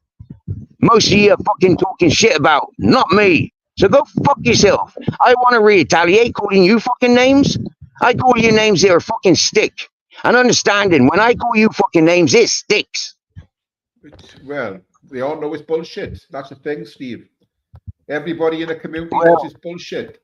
S1: Most of you are fucking talking shit about, not me. So go fuck yourself. I want to retaliate calling you fucking names. I call you names that are fucking stick. And understanding, when I call you fucking names, it sticks.
S4: Well, we all know it's bullshit. That's the thing, Steve. Everybody in the community knows it's bullshit.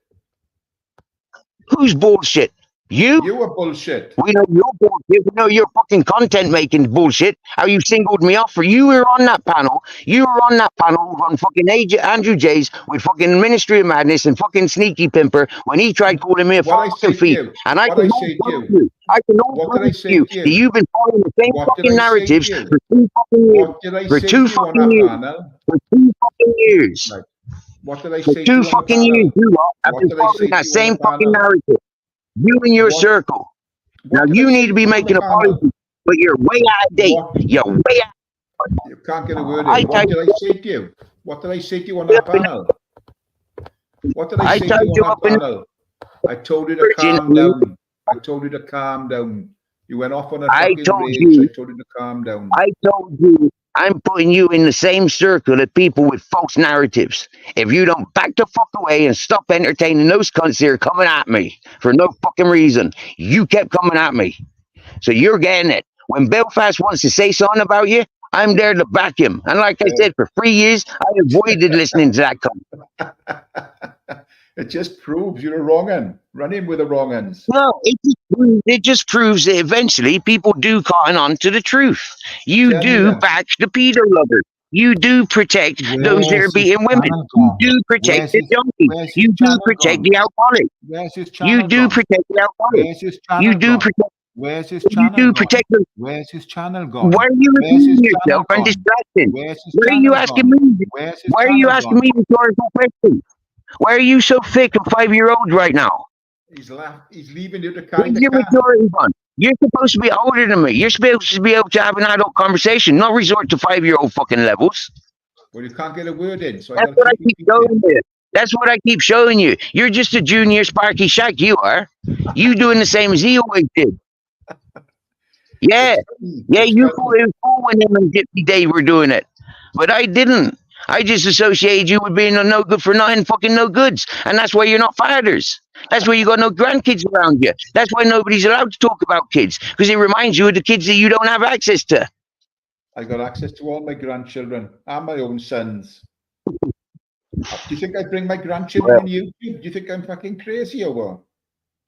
S1: Who's bullshit? You?
S4: You are bullshit.
S1: We know you're bullshit. We know you're fucking content making bullshit. How you singled me off for you were on that panel. You were on that panel on fucking Andrew J's with fucking Ministry of Madness and fucking Sneaky Pimper when he tried calling me a fucking thief. And I can all prove you. I can all prove to you that you've been following the same fucking narratives for 2 fucking years. For 2 fucking years. For 2 fucking years.
S4: Right. What did I say?
S1: For 2 fucking years, you lot have been following that same fucking narrative. You and your circle. Now you need to be making apologies, but you're way out of date. You're way out.
S4: You can't get a word in. What did I say to you? What did I say to you on that panel? What did I say to you on that panel? I told you to calm down. I told you to calm down. You went off on a fucking rage. I told you to calm down.
S1: I told you I'm putting you in the same circle of people with false narratives. If you don't back the fuck away and stop entertaining those cunts here coming at me for no fucking reason, you kept coming at me. So you're getting it. When Belfast wants to say something about you, I'm there to back him. And like I said, for 3 years, I avoided listening to that cunt.
S4: It just proves you're a wrong un. Run in with the wrong uns.
S1: No, it just proves that eventually people do cotton on to the truth. You do back the pedo lovers. You do protect those that are beating women. You do protect the junkies. You do protect the alcoholics. You do protect the alcoholics. You do protect
S4: Where's his
S1: What do you
S4: channel
S1: do
S4: gone?
S1: protect them?
S4: Where's his channel gone?
S1: Why are you
S4: Where's his
S1: repeating
S4: channel
S1: yourself and
S4: gone?
S1: distracting?
S4: Where's his
S1: Why are you
S4: channel
S1: asking
S4: gone?
S1: me?
S4: Where's his
S1: Why are you
S4: channel
S1: asking
S4: gone?
S1: me rhetorical questions? Why are you so thick of 5-year-olds right now?
S4: He's leaving you to carry
S1: Where's
S4: the
S1: your
S4: can.
S1: maturity gone? You're supposed to be older than me. You're supposed to be able to have an adult conversation, not resort to 5-year-old fucking levels.
S4: Well, you can't get a word in, so I
S1: That's
S4: gotta
S1: what I
S4: keep
S1: keep showing you. That's what I keep showing you. You're just a junior Sparky Shack, you are. You doing the same as he always did. Yeah. Yeah,
S4: It's
S1: you
S4: funny.
S1: thought it was cool when him and Gypsy Dave were doing it. But I didn't. I just associated you with being a no good for nothing fucking no goods. And that's why you're not fathers. That's why you got no grandkids around you. That's why nobody's allowed to talk about kids. Because it reminds you of the kids that you don't have access to.
S4: I got access to all my grandchildren and my own sons. Do you think I bring my grandchildren on YouTube? Do you think I'm fucking crazy or what?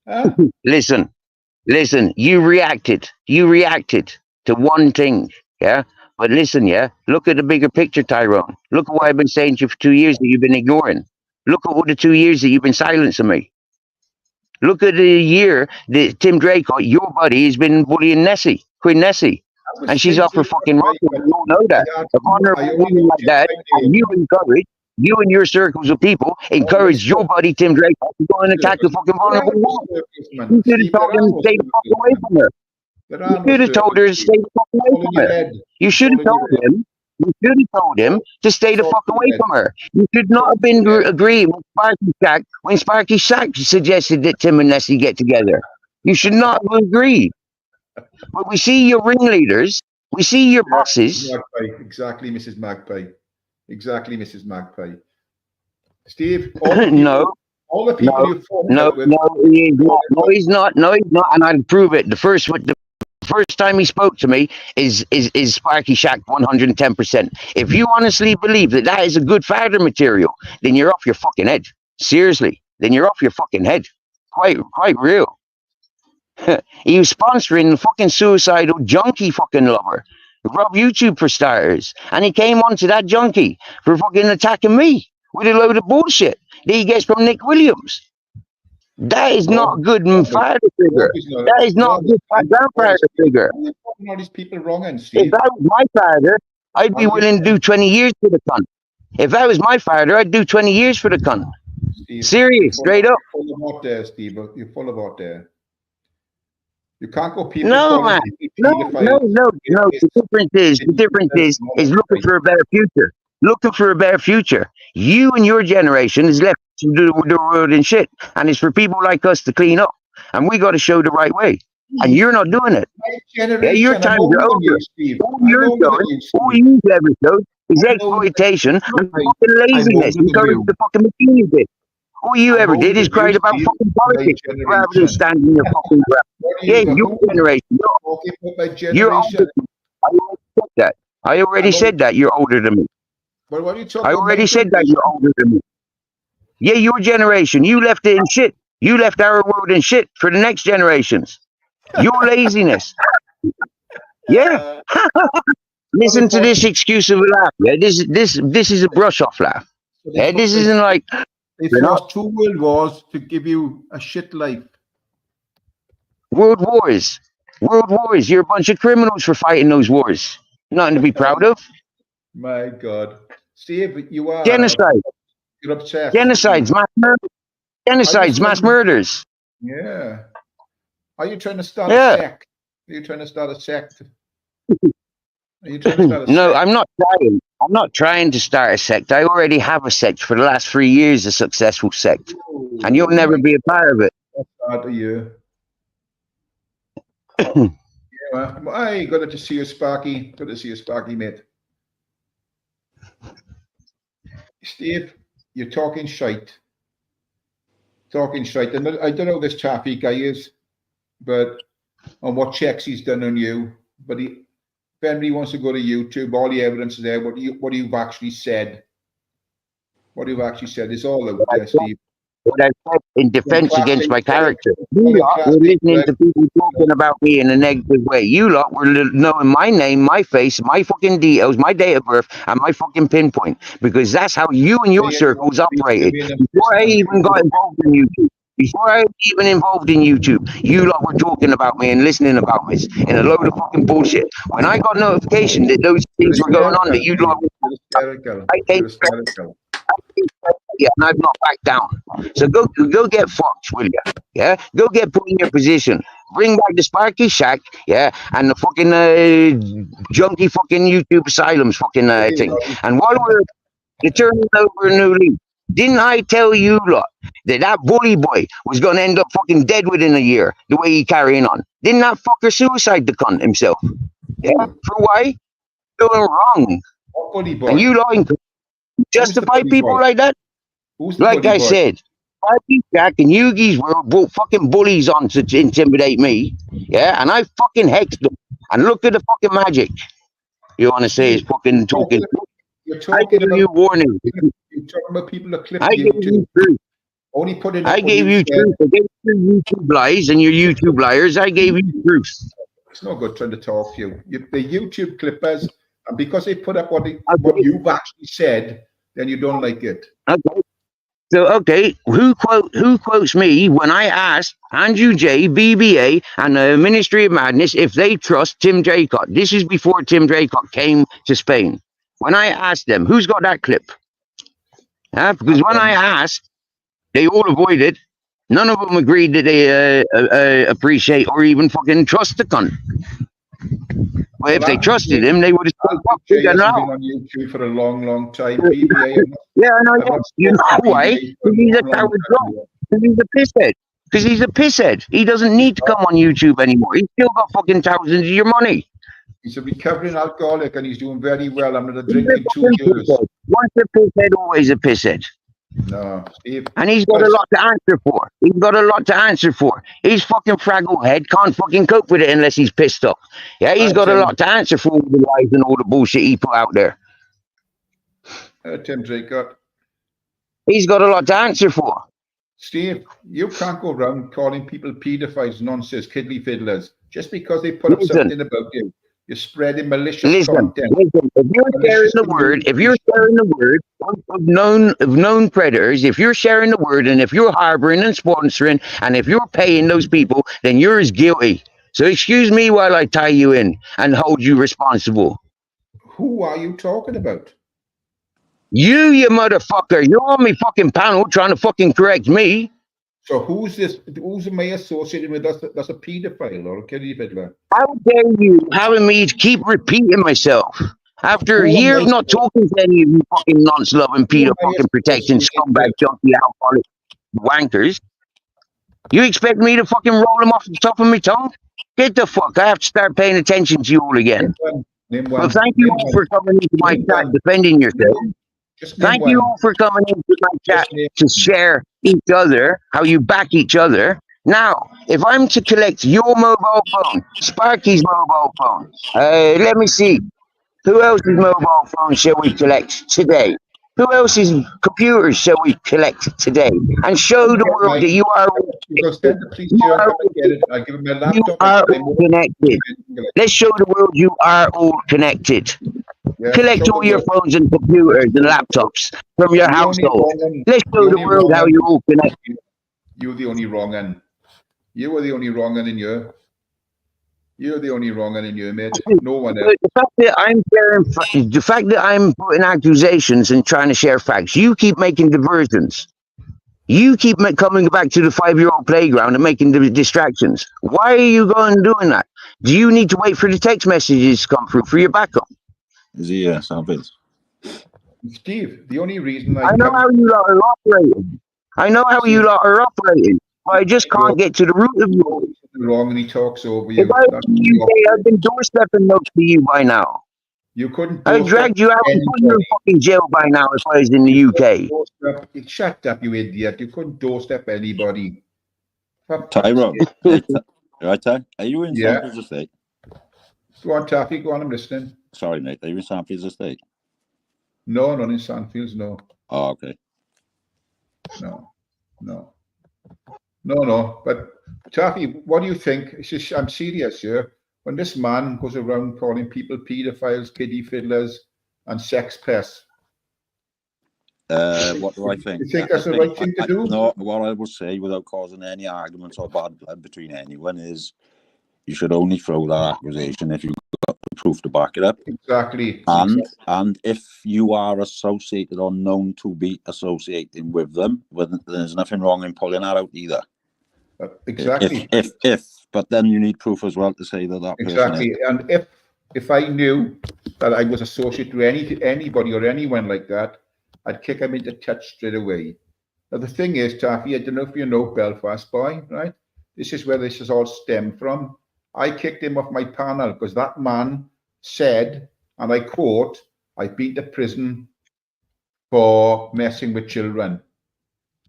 S4: Huh?
S1: Listen, you reacted to one thing, yeah? But listen, yeah, look at the bigger picture, Tyrone. Look at what I've been saying to you for 2 years that you've been ignoring. Look at what the 2 years that you've been silencing me. Look at the year that Tim Draycott, your buddy, has been bullying Queen Nessie. And she's off her fucking rocket. You all know that. A vulnerable woman like that, and you and your circles of people encourage your buddy Tim Draycott to go and attack a fucking vulnerable woman. You should have told him to stay the fuck away from her. You should have told her to stay the fuck away from her. You should have told him. You should have told him to stay the fuck away from her. You should not have been agreeing with Sparky Shack when Sparky Shack suggested that Tim and Nessie get together. You should not have agreed. But we see your ringleaders, we see your bosses.
S4: Magpie. Exactly, Mrs. Magpie. Exactly, Mrs. Magpie. Steve,
S1: No,
S4: all the people you fought
S1: no,
S4: with.
S1: he is not. No, he's not. No, he's not. And I'll prove it. The first time he spoke to me is Sparky Shack 110%. If you honestly believe that that is a good father material, then you're off your fucking head. Seriously, then you're off your fucking head. Quite real. He was sponsoring the fucking suicidal junkie fucking lover, Rob YouTube for starters, and he came onto that junkie for fucking attacking me with a load of bullshit that he gets from Nick Williams. That is not good father figure. That is not good grandfather figure.
S4: You're talking all these people wrong, and Steve.
S1: If that was my father, I'd be willing to do 20 years for the cunt. If that was my father, I'd do 20 years for the cunt.
S4: Steve,
S1: Serious, straight up.
S4: You're full of hot there, Steve. You're full of hot there. You can't go people.
S1: No, man. No. The difference is looking for a better future. Looking for a better future. You and your generation is left to do the world and shit. And it's for people like us to clean up. And we got to show the right way. And you're not doing it. Yeah, your times are over. All you ever showed is exploitation and fucking laziness. Encourage the fucking machine bit. All you ever did is cried about fucking politics rather than standing your fucking ground. Yeah, your generation. You're older. I already said that. You're older than me.
S4: But what are you talking
S1: I already said that you're older than me. Yeah, your generation. You left it in shit. You left our world in shit for the next generations. Your laziness. Yeah. Listen to this excuse of a laugh. Yeah, this is a brush off laugh. Yeah, this isn't like.
S4: They fought 2 world wars to give you a shit life.
S1: World wars. You're a bunch of criminals for fighting those wars. Nothing to be proud of.
S4: My God. Steve, you are...
S1: Genocide.
S4: You're obsessed.
S1: Genocides, mass murders. Genocides, mass murders.
S4: Yeah. Are you trying to start a sect? Are you trying to start a sect? No,
S1: I'm not trying. I'm not trying to start a sect. I already have a sect for the last 3 years, a successful sect. And you'll never be a part of it.
S4: That's hard of you. Yeah, I got to see you, Sparky. Good to see you, Sparky, mate. Steve, you're talking shite. And I don't know who this chappy guy is, but on what checks he's done on you. But if anybody wants to go to YouTube, all the evidence is there. What you've actually said. What you've actually said is all out there, Steve.
S1: What I said in defense against my character. You lot were listening to people talking about me in a negative way. You lot were knowing my name, my face, my fucking details, my date of birth, and my fucking pinpoint. Because that's how you and your circles operated. Before I even got involved in YouTube. Before I was even involved in YouTube, you lot were talking about me and listening about me in a load of fucking bullshit. When I got notification that those
S4: You're
S1: things were going on, that you lot,
S4: hysterical.
S1: I came,
S4: You're hysterical.
S1: yeah, and I've not backed down. So go get fucked, will you? Yeah, go get put in your position. Bring back the Sparky Shack, yeah, and the fucking junky fucking YouTube asylums fucking thing. And while you're turning over a new leaf, didn't I tell you lot that that bully boy was going to end up fucking dead within a year, the way he carrying on? Didn't that fucker suicide the cunt himself? Yeah, for why? Doing wrong.
S4: What bully boy?
S1: And you lot justify
S4: bully
S1: people
S4: boy?
S1: like that?
S4: Who's the
S1: Like
S4: bully
S1: I
S4: boy?
S1: said, Sparky Jack and Yugi's were fucking bullies on to intimidate me. Yeah, and I fucking hexed them. And look at the fucking magic. You want to say is fucking talking.
S4: You're
S1: I
S4: talking
S1: gave
S4: about
S1: you warning.
S4: you're talking about people that clip
S1: I gave
S4: YouTube.
S1: you truth.
S4: Only put in
S1: I
S4: what
S1: gave you
S4: said.
S1: truth. I gave you YouTube lies and your YouTube liars. I gave you truth.
S4: It's no good trying to talk to you. The YouTube clippers, and because they put up what you've actually said, then you don't like it.
S1: Okay. So who quotes me when I asked Andrew J, BBA, and the Ministry of Madness if they trust Tim Draycott? This is before Tim Draycott came to Spain. When I asked them, who's got that clip? Because when I asked, they all avoided. None of them agreed that they appreciate or even fucking trust the cunt. Well, if they trusted him, they would have
S4: said, been on YouTube for a long, long time. BBA,
S1: yeah, I know. You know why? Because he's a coward drop. Because he's a pisshead. Because he's a pisshead. He doesn't need to come on YouTube anymore. He's still got fucking thousands of your money.
S4: He's a recovering alcoholic and he's doing very well. I'm going to drink in 2 years.
S1: Once a pisshead, always a pisshead.
S4: No, Steve.
S1: And he's got a lot to answer for. He's got a lot to answer for. He's fucking Fraggle Head, can't fucking cope with it unless he's pissed off. Yeah, he's got a lot to answer for all the lies and all the bullshit he put out there.
S4: Tim Draycott.
S1: He's got a lot to answer for.
S4: Steve, you can't go around calling people pedophiles, nonsense, kiddly fiddlers, just because they put up something about you. You're spreading malicious content.
S1: Listen, if you're sharing the word of known predators, if you're sharing the word and if you're harboring and sponsoring and if you're paying those people, then you're as guilty. So excuse me while I tie you in and hold you responsible.
S4: Who are you talking about?
S1: You motherfucker. You're on my fucking panel trying to fucking correct me.
S4: So who's this? Who's am I associated with? That's a pedophile or a kiddie fiddler?
S1: How dare you having me keep repeating myself? After a year of not talking to any of you fucking nonce-loving, pedo fucking protecting scumbag, junkie, alcoholic wankers, you expect me to fucking roll them off the top of my tongue? Get the fuck. I have to start paying attention to you all again. Well, thank you all for coming into my chat defending yourself. Thank you all for coming into my chat to share each other, how you back each other. Now, if I'm to collect your mobile phone, Sparky's mobile phone, let me see. Who else's mobile phone shall we collect today? Who else's computers shall we collect today? And show the world that you are all connected. Let's show the world you are all connected. Yeah, collect all your phones and computers and laptops from your household. Let's show the world how you're all connected.
S4: You're the only wrong one. You are the only wrong one in here. You're the only wrong one in here, mate. No one else.
S1: The fact that I'm putting accusations and trying to share facts, you keep making diversions. You keep coming back to the 5-year-old playground and making the distractions. Why are you going and doing that? Do you need to wait for the text messages to come through for your backup?
S3: Is he something?
S4: Steve, the only reason
S1: I know how you lot are operating. I know how you lot are operating. But I just can't get to the root of you.
S4: Wrong, and he talks over you.
S1: If I was in the UK, I've been doorstepping those to you by now.
S4: You couldn't.
S1: I dragged you out and put you in fucking jail by now if I was in the UK.
S4: Shut up, you idiot! You couldn't doorstep anybody.
S3: Tyrone, right, Ty? Are you in Sanford's estate?
S4: Go on, Taffy. Go on. I'm listening.
S3: Sorry, mate. Are you in Sanford's estate?
S4: No, not in Sandfields. No.
S3: Oh, okay.
S4: No. But Taffy, what do you think? I'm serious here. When this man goes around calling people pedophiles, kiddie fiddlers, and sex pests,
S3: What do I think?
S4: You think that's the right thing to do?
S3: No, what I will say, without causing any arguments or bad blood between anyone, is you should only throw that accusation if you've got the proof to back it up.
S4: Exactly.
S3: And if you are associated or known to be associating with them, well, there's nothing wrong in pulling that out either.
S4: Exactly.
S3: But then you need proof as well to say that
S4: exactly.
S3: person is.
S4: And if I knew that I was associated with anybody or anyone like that, I'd kick him into touch straight away. Now the thing is, Taffy, I don't know if you know Belfast Boy, right? This is where this is all stemmed from. I kicked him off my panel because that man said, and I quote, "I've been to prison for messing with children."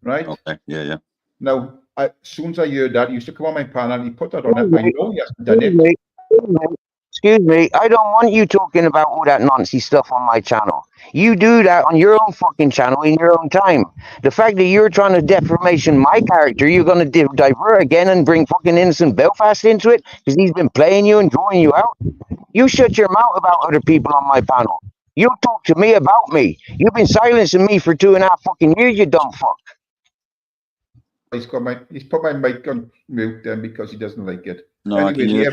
S4: Right?
S3: Okay. Yeah.
S4: Now, as soon as I heard that, he used to come on my panel, he put that on it. I know he hasn't done it.
S1: Excuse me, I don't want you talking about all that nonsense stuff on my channel. You do that on your own fucking channel in your own time. The fact that you're trying to defamation my character, you're going to divert again and bring fucking innocent Belfast into it because he's been playing you and drawing you out. You shut your mouth about other people on my panel. You talk to me about me. You've been silencing me for 2.5 fucking years, you dumb fuck.
S4: He's put my mic on mute then because he doesn't like it.
S3: No,
S4: anyway,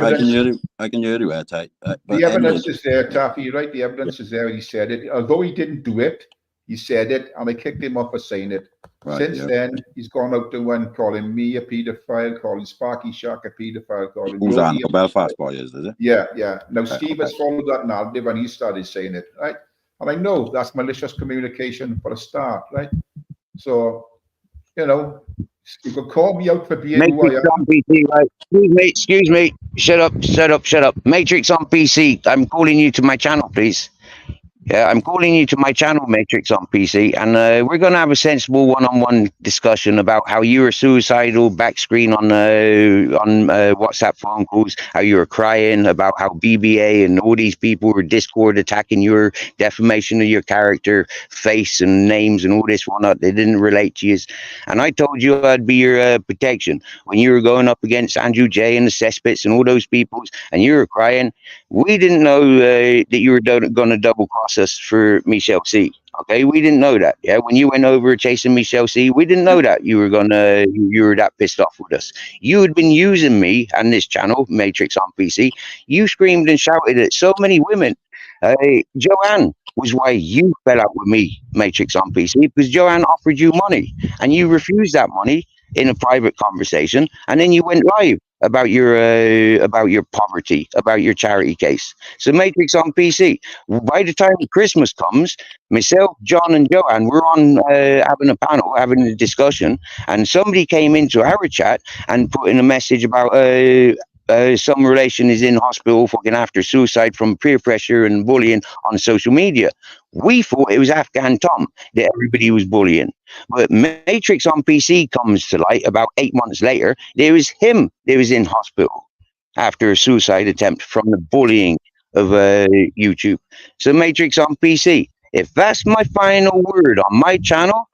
S3: I can hear you, Airtight.
S4: The evidence is there, Taffy. You're right. The evidence is there. He said it. Although he didn't do it, he said it, and I kicked him off for saying it. Right, Since then, he's gone out to one calling me a paedophile, calling Sparky Shark a paedophile, calling
S3: who's that? The Belfast Boy is it?
S4: Yeah. Now Steve has followed that narrative and he started saying it, right? And I know that's malicious communication for a start, right? So, you could call me out for being who I am.
S1: On PC, right? Excuse me. Shut up. Matrix on PC. I'm calling you to my channel, please. Yeah, I'm calling you to my channel, Matrix on PC, and we're going to have a sensible one-on-one discussion about how you were suicidal, back screen on WhatsApp phone calls, how you were crying, about how BBA and all these people were Discord attacking your defamation of your character, face and names and all this whatnot. They didn't relate to you. And I told you I'd be your protection when you were going up against Andrew J and the Cesspits and all those people, and you were crying. We didn't know that you were going to double cross us for Michelle C. Okay, we didn't know that. Yeah, when you went over chasing Michelle C, we didn't know that you were that pissed off with us. You had been using me and this channel, Matrix on PC. You screamed and shouted at so many women. Joanne was why you fell out with me, Matrix on PC, because Joanne offered you money and you refused that money in a private conversation, and then you went live about your poverty, about your charity case. So Matrix on PC, by the time Christmas comes, myself, John and Joanne, we're on having a panel, having a discussion, and somebody came into our chat and put in a message about some relation is in hospital fucking after suicide from peer pressure and bullying on social media. We thought it was Afghan Tom that everybody was bullying. But Matrix on PC comes to light about 8 months later. There was him that was in hospital after a suicide attempt from the bullying of YouTube. So Matrix on PC, if that's my final word on my channel,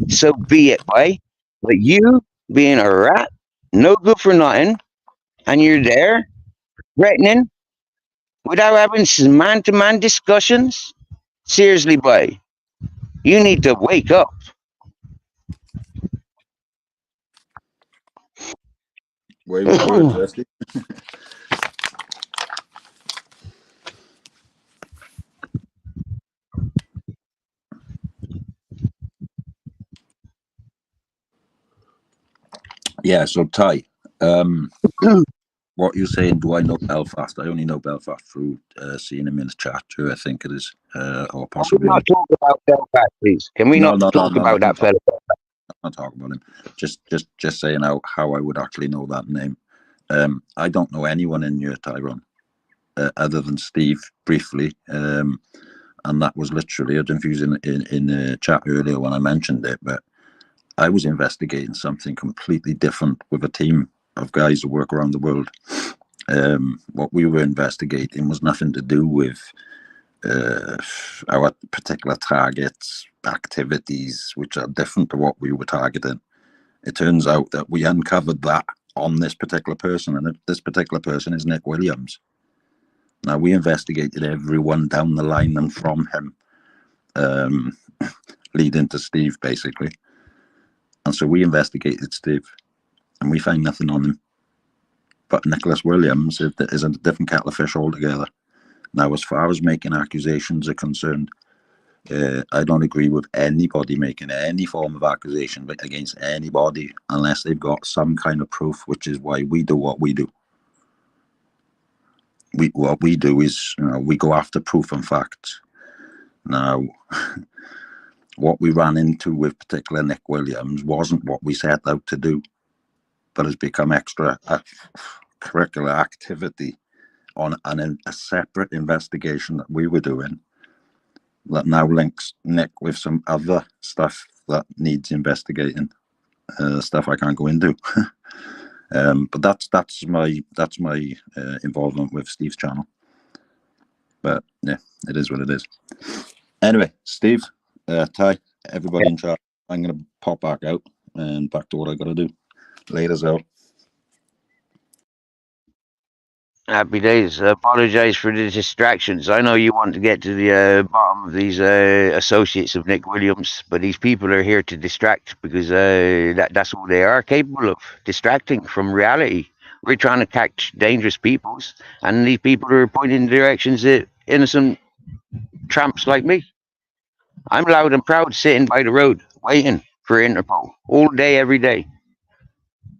S1: so be it, boy. But you being a rat, no good for nothing, and you're there threatening without having some man-to-man discussions, seriously, boy, you need to wake up.
S3: Way with words, Wesley. Yeah, so Ty, what you're saying, do I know Belfast? I only know Belfast through seeing him in the chat too, I think it is, or possibly.
S1: Can we not talk about Belfast, please? Can we not talk about that fella?
S3: I'm not talking about him. Just saying how I would actually know that name. I don't know anyone in your Tyrone, other than Steve briefly, and that was literally, I don't know if he was in the chat earlier when I mentioned it, but I was investigating something completely different with a team of guys who work around the world. What we were investigating was nothing to do with our particular targets, activities, which are different to what we were targeting. It turns out that we uncovered that on this particular person, and this particular person is Nick Williams. Now, we investigated everyone down the line and from him. leading to Steve, basically. And so we investigated Steve, and we found nothing on him. But Nicholas Williams is a different kettle of fish altogether. Now, as far as making accusations are concerned, I don't agree with anybody making any form of accusation against anybody unless they've got some kind of proof, which is why we do what we do. What we do is, we go after proof and facts. Now, what we ran into with particular Nick Williams wasn't what we set out to do, but has become extra curricular activity on a separate investigation that we were doing that now links Nick with some other stuff that needs investigating, stuff I can't go into. But that's my involvement with Steve's channel. But yeah, it is what it is. Anyway, Steve, Ty, everybody in chat, I'm going to pop back out and back to what I got to do. Later's out.
S1: Happy days. Apologize for the distractions. I know you want to get to the bottom of these associates of Nick Williams, but these people are here to distract because that's all they are capable of, distracting from reality. We're trying to catch dangerous peoples, and these people are pointing directions at innocent tramps like me. I'm loud and proud sitting by the road, waiting for Interpol all day, every day.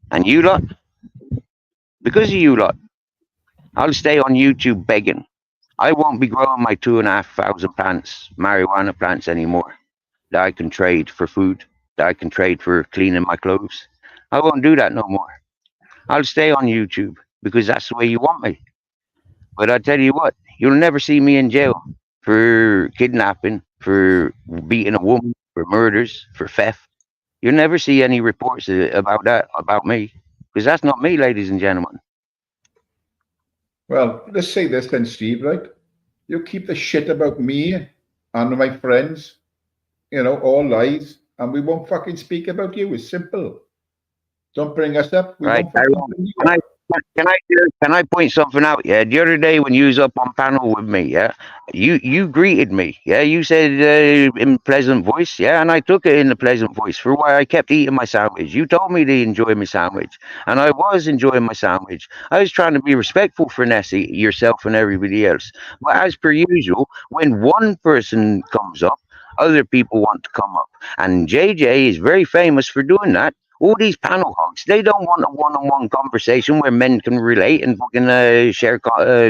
S1: And you lot, because of you lot, I'll stay on YouTube begging. I won't be growing my 2,500 plants, marijuana plants anymore, that I can trade for food, that I can trade for cleaning my clothes. I won't do that no more. I'll stay on YouTube because that's the way you want me. But I tell you what, you'll never see me in jail for kidnapping, for beating a woman, for murders, for theft. You'll never see any reports about that, about me, because that's not me, ladies and gentlemen.
S4: Well, let's say this then, Steve, right? You keep the shit about me and my friends, all lies, and we won't fucking speak about you. It's simple. Don't bring us up. We
S1: right.
S4: won't fucking bring you up.
S1: Can I point something out? Yeah, the other day when you was up on panel with me, yeah, you greeted me, yeah, you said in pleasant voice, yeah, and I took it in a pleasant voice for why I kept eating my sandwich. You told me to enjoy my sandwich, and I was enjoying my sandwich. I was trying to be respectful for Nessie, yourself, and everybody else. But as per usual, when one person comes up, other people want to come up, and JJ is very famous for doing that. All these panel hogs, they don't want a one-on-one conversation where men can relate and fucking share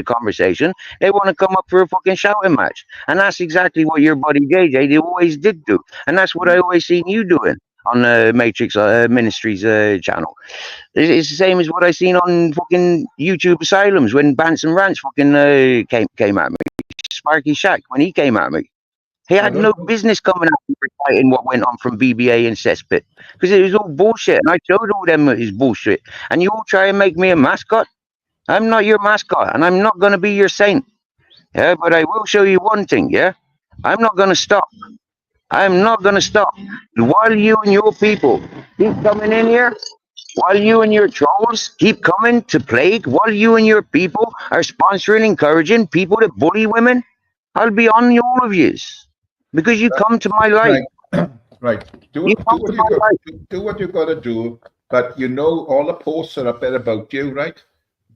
S1: conversation. They want to come up for a fucking shouting match. And that's exactly what your buddy JJ, they always did do. And that's what I always seen you doing on the Matrix Ministries channel. It's the same as what I seen on fucking YouTube Asylums when Bants and Rants fucking came at me. Sparky Shack, when he came at me. He had no business coming out and reciting what went on from BBA and Cesspit because it was all bullshit. And I showed all them it is bullshit. And you all try and make me a mascot. I'm not your mascot, and I'm not going to be your saint. Yeah, but I will show you one thing. Yeah, I'm not going to stop. I'm not going to stop. While you and your people keep coming in here, while you and your trolls keep coming to plague, while you and your people are sponsoring, encouraging people to bully women, I'll be on all of yous. Because you come to my life.
S4: Right. Do what you got to do. But all the posts are up there about you, right?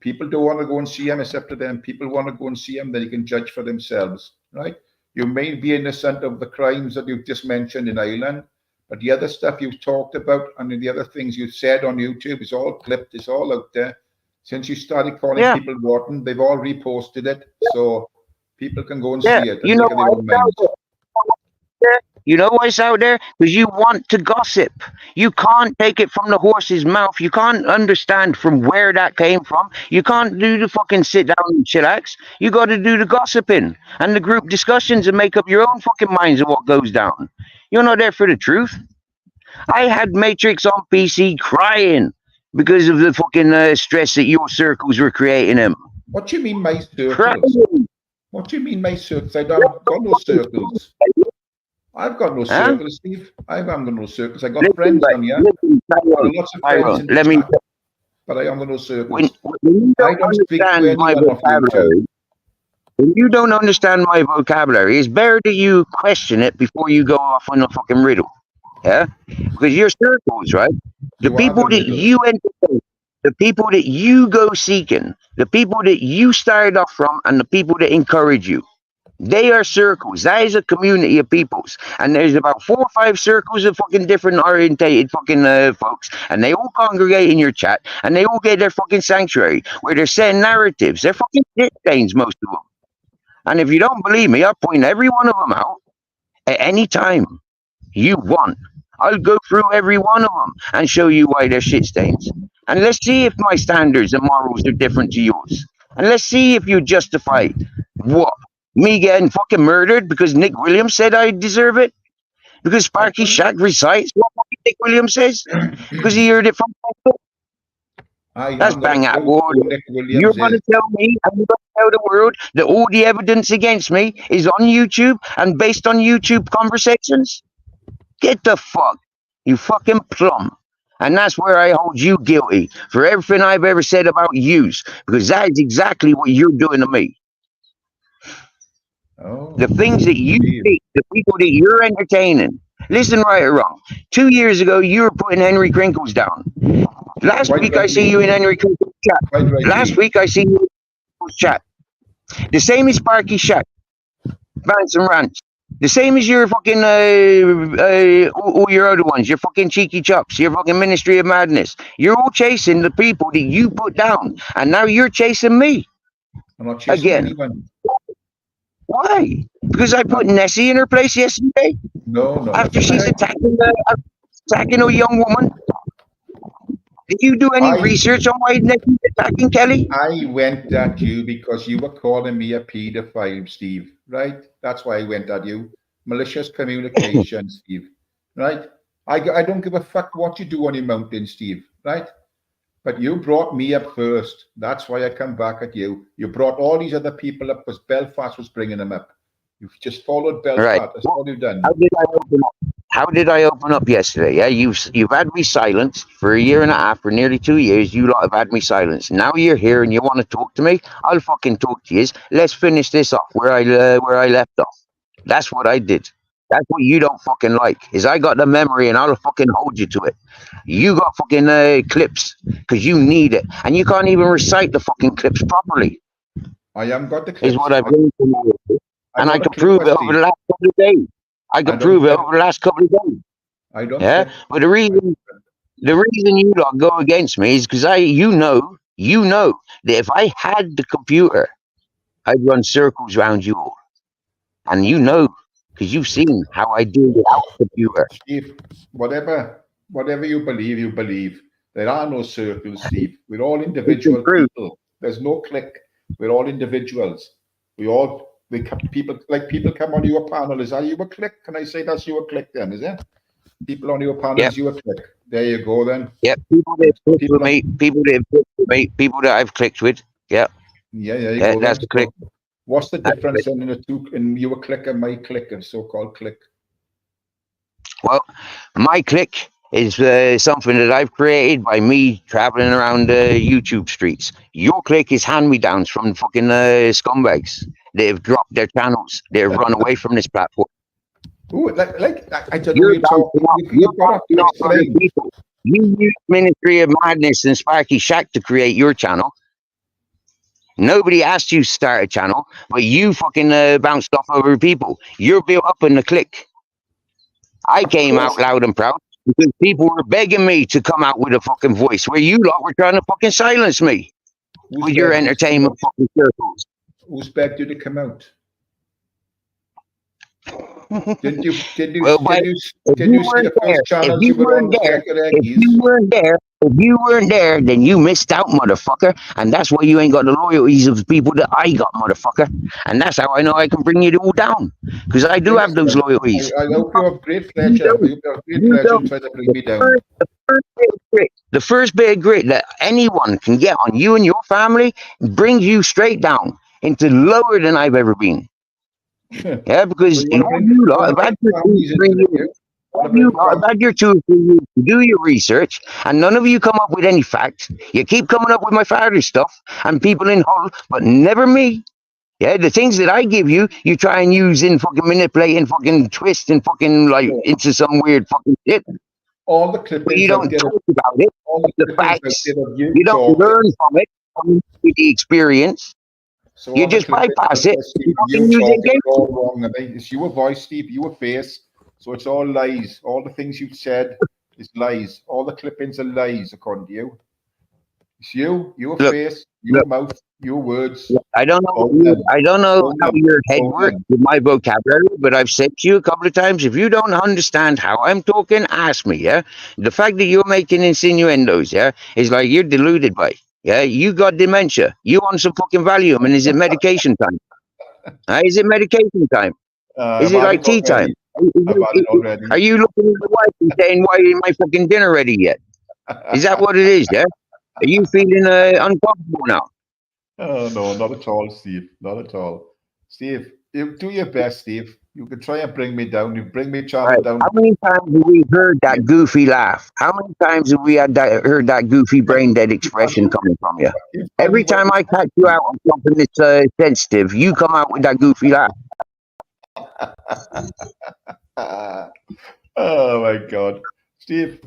S4: People don't want to go and see them, it's up to them. People want to go and see them, then you can judge for themselves, right? You may be innocent of the crimes that you've just mentioned in Ireland, but the other stuff you've talked about and the other things you've said on YouTube is all clipped, it's all out there. Since you started calling people rotten, they've all reposted it, so people can go and see it. And make their own minds.
S1: You know what's out there? Because you want to gossip. You can't take it from the horse's mouth. You can't understand from where that came from. You can't do the fucking sit down and chillax. You got to do the gossiping and the group discussions and make up your own fucking minds of what goes down. You're not there for the truth. I had Matrix on PC crying because of the fucking stress that your circles were creating him.
S4: What do you mean my circles? What do you mean my circles? I don't got no circles. I've got no circles, Steve. I haven't got no circles. I got friends on here. Lots of friends in the chat, but I haven't got no circles. I don't speak to anyone off YouTube.
S1: If you don't understand my vocabulary, it's better that you question it before you go off on a fucking riddle. Yeah? Because your circles, right? The
S4: You are
S1: people
S4: the
S1: that
S4: riddle.
S1: you entertain, the people that you go seeking, the people that you started off from, and the people that encourage you. They are circles. That is a community of peoples. And there's about 4 or 5 circles of fucking different orientated fucking folks. And they all congregate in your chat. And they all get their fucking sanctuary where they're setting narratives. They're fucking shit stains, most of them. And if you don't believe me, I'll point every one of them out at any time you want. I'll go through every one of them and show you why they're shit stains. And let's see if my standards and morals are different to yours. And let's see if you justify what? Me getting fucking murdered because Nick Williams said I deserve it? Because
S4: I
S1: Sparky
S4: don't.
S1: Shack recites what fucking Nick Williams says? Because he heard it from me? That's
S4: I'm not a
S1: bang out
S4: clue
S1: water.
S4: who Nick
S1: You're
S4: Williams
S1: going
S4: is.
S1: to tell me and you're going to tell the world that all the evidence against me is on YouTube and based on YouTube conversations? Get the fuck, you fucking plum. And that's where I hold you guilty for everything I've ever said about yous, because that is exactly what you're doing to me.
S4: Oh,
S1: The things that you
S4: Steve.
S1: think, the people that you're entertaining. Listen right or wrong. 2 years ago, you were putting Henry Crinkles down. Last
S4: Quite
S1: week, I see
S4: rightly.
S1: you in Henry Crinkles' chat.
S4: Quite
S1: Last
S4: rightly.
S1: week, I see you in Crinkles' chat. The same as Sparky Shack, Vance and Rants. The same as your fucking, all your other ones, your fucking Cheeky Chops, your fucking Ministry of Madness. You're all chasing the people that you put down. And now you're chasing me
S4: I'm not chasing
S1: again.
S4: anyone.
S1: Why? Because I put
S4: No,
S1: Nessie in her place yesterday
S4: no,
S1: after
S4: that's
S1: she's
S4: right.
S1: attacking a young woman. Did you do any
S4: I
S1: research on why Nessie's attacking Kelly?
S4: I went at you because you were calling me a paedophile, Steve. Right? That's why I went at you. Malicious communication, Steve. Right? I don't give a fuck what you do on your mountain, Steve. Right? But you brought me up first. That's why I come back at you. You brought all these other people up because Belfast was bringing them up. You've just followed
S1: All right.
S4: Belfast. That's all you've done.
S1: How did I open up? How did I open up yesterday? Yeah, you've had me silenced for a year and a half, for nearly 2 years. You lot have had me silenced. Now you're here and you want to talk to me. I'll fucking talk to you. Let's finish this off where I left off. That's what I did. That's what you don't fucking like. Is I got the memory and I'll fucking hold you to it. You got fucking clips because you need it, and you can't even recite the fucking clips properly.
S4: I haven't got the
S1: Is
S4: clips.
S1: what I've learned from you,
S4: I'm
S1: and I
S4: not a
S1: could prove it
S4: clipper,
S1: over
S4: Steve.
S1: the last couple of days. I
S4: I
S1: could
S4: don't
S1: prove it
S4: clip.
S1: over the last couple of days.
S4: I don't
S1: Yeah,
S4: clip.
S1: but the reason you lot go against me is because you know that if I had the computer, I'd run circles around you all, and you know because you've seen how I do without the computer.
S4: Steve, whatever you believe, you believe. There are no circles, Steve. We're all
S1: It's
S4: individual
S1: true.
S4: people. There's no clique. We're all individuals. People come on your panel. Is that you a clique? Can I say that's you a clique then? Is it? People on your panel
S1: Yep.
S4: is you a clique. There you go then.
S1: Yep. People that have clicked
S4: People
S1: with me, people that have clicked with me, people that I've clicked with. Yep.
S4: Yeah, there you
S1: Yeah,
S4: go
S1: that's
S4: then.
S1: the click.
S4: So what's the
S1: That's the
S4: difference
S1: click.
S4: then in the two in your clique and my clique, a so-called clique?
S1: Well, my click is something that I've created by me traveling around YouTube streets. Your click is hand-me-downs from fucking scumbags that have dropped their channels, that have run away from this platform.
S4: Ooh, I don't know
S1: You're
S4: what you're talking. You've got
S1: bouncing
S4: to
S1: off other
S4: explain.
S1: people. You use Ministry of Madness and Sparky Shack to create your channel. Nobody asked you to start a channel, but you fucking bounced off other people. You're built up in the click. I
S4: Of
S1: came out
S4: course.
S1: loud and proud because people were begging me to come out with a fucking voice, where you lot were trying to fucking silence me
S4: Who's
S1: with your
S4: begged you to come
S1: entertainment
S4: out?
S1: fucking circles.
S4: Who's begged you to come out? Didn't you
S1: Well, but if
S4: did
S1: you
S4: you see
S1: weren't
S4: the
S1: there,
S4: first channels you were on was Jacket
S1: if
S4: Eggies?
S1: you weren't there, then you missed out, motherfucker. And that's why you ain't got the loyalties of the people that I got, motherfucker. And that's how I know I can bring you all down, because I do have those loyalties.
S4: I hope you have great
S1: You
S4: pleasure. I
S1: don't.
S4: hope you have great
S1: You
S4: pleasure in
S1: don't.
S4: trying to bring me down.
S1: The first bit of grit that anyone can get on you and your family brings you straight down into lower than I've ever been. Yeah, because
S4: So you want to
S1: you lot have had your 2
S4: families
S1: or 3
S4: into the
S1: years.
S4: you want to
S1: You
S4: bring
S1: lot have had your 2 or 3 years to do your research, and none of you come up with any facts. You keep coming up with my father's stuff and people in Hull, but never me. Yeah, the things that I give you, you try and use in fucking manipulate and fucking twist and fucking like into some weird fucking shit.
S4: All the
S1: But
S4: clippings
S1: you don't
S4: out there,
S1: talk about it,
S4: all the
S1: the
S4: clippings out
S1: facts.
S4: there of you
S1: You don't
S4: talking.
S1: learn from it, from the experience.
S4: So
S1: You
S4: all the
S1: just
S4: clippings
S1: bypass
S4: out
S1: it.
S4: there, Steve,
S1: You
S4: of you
S1: fucking use it
S4: talking is
S1: against you.
S4: all wrong. It's your voice, Steve, your face. So it's all lies. All the things you've said is lies. All the clippings are lies, according to you. It's you, your
S1: Look,
S4: face, your
S1: look.
S4: mouth, your words.
S1: I don't know.
S4: Own them.
S1: I don't know
S4: Own
S1: how
S4: them.
S1: your head
S4: Own
S1: works
S4: them.
S1: with my vocabulary, but I've said to you a couple of times, if you don't understand how I'm talking, ask me. Yeah, the fact that you're making insinuendos, yeah, is like you're deluded by. Yeah, you got dementia. You want some fucking Valium, and is it medication time? Is it medication time? Is
S4: I've
S1: it
S4: had
S1: like
S4: it
S1: tea time?
S4: already. I've had it already.
S1: Are you looking at the wife and saying, "Why ain't my fucking dinner ready yet?" Is that what it is? Yeah. Are you feeling uncomfortable now?
S4: Oh, no, not at all, Steve. Not at all. Steve, you do your best, Steve. You can try and bring me down. You bring me channel
S1: Right.
S4: down.
S1: How many times have we heard that goofy laugh? How many times have we heard that goofy brain dead expression coming from you?
S4: You've
S1: Every time I catch you out on something that's sensitive, you come out with that goofy laugh.
S4: Oh my God, Steve,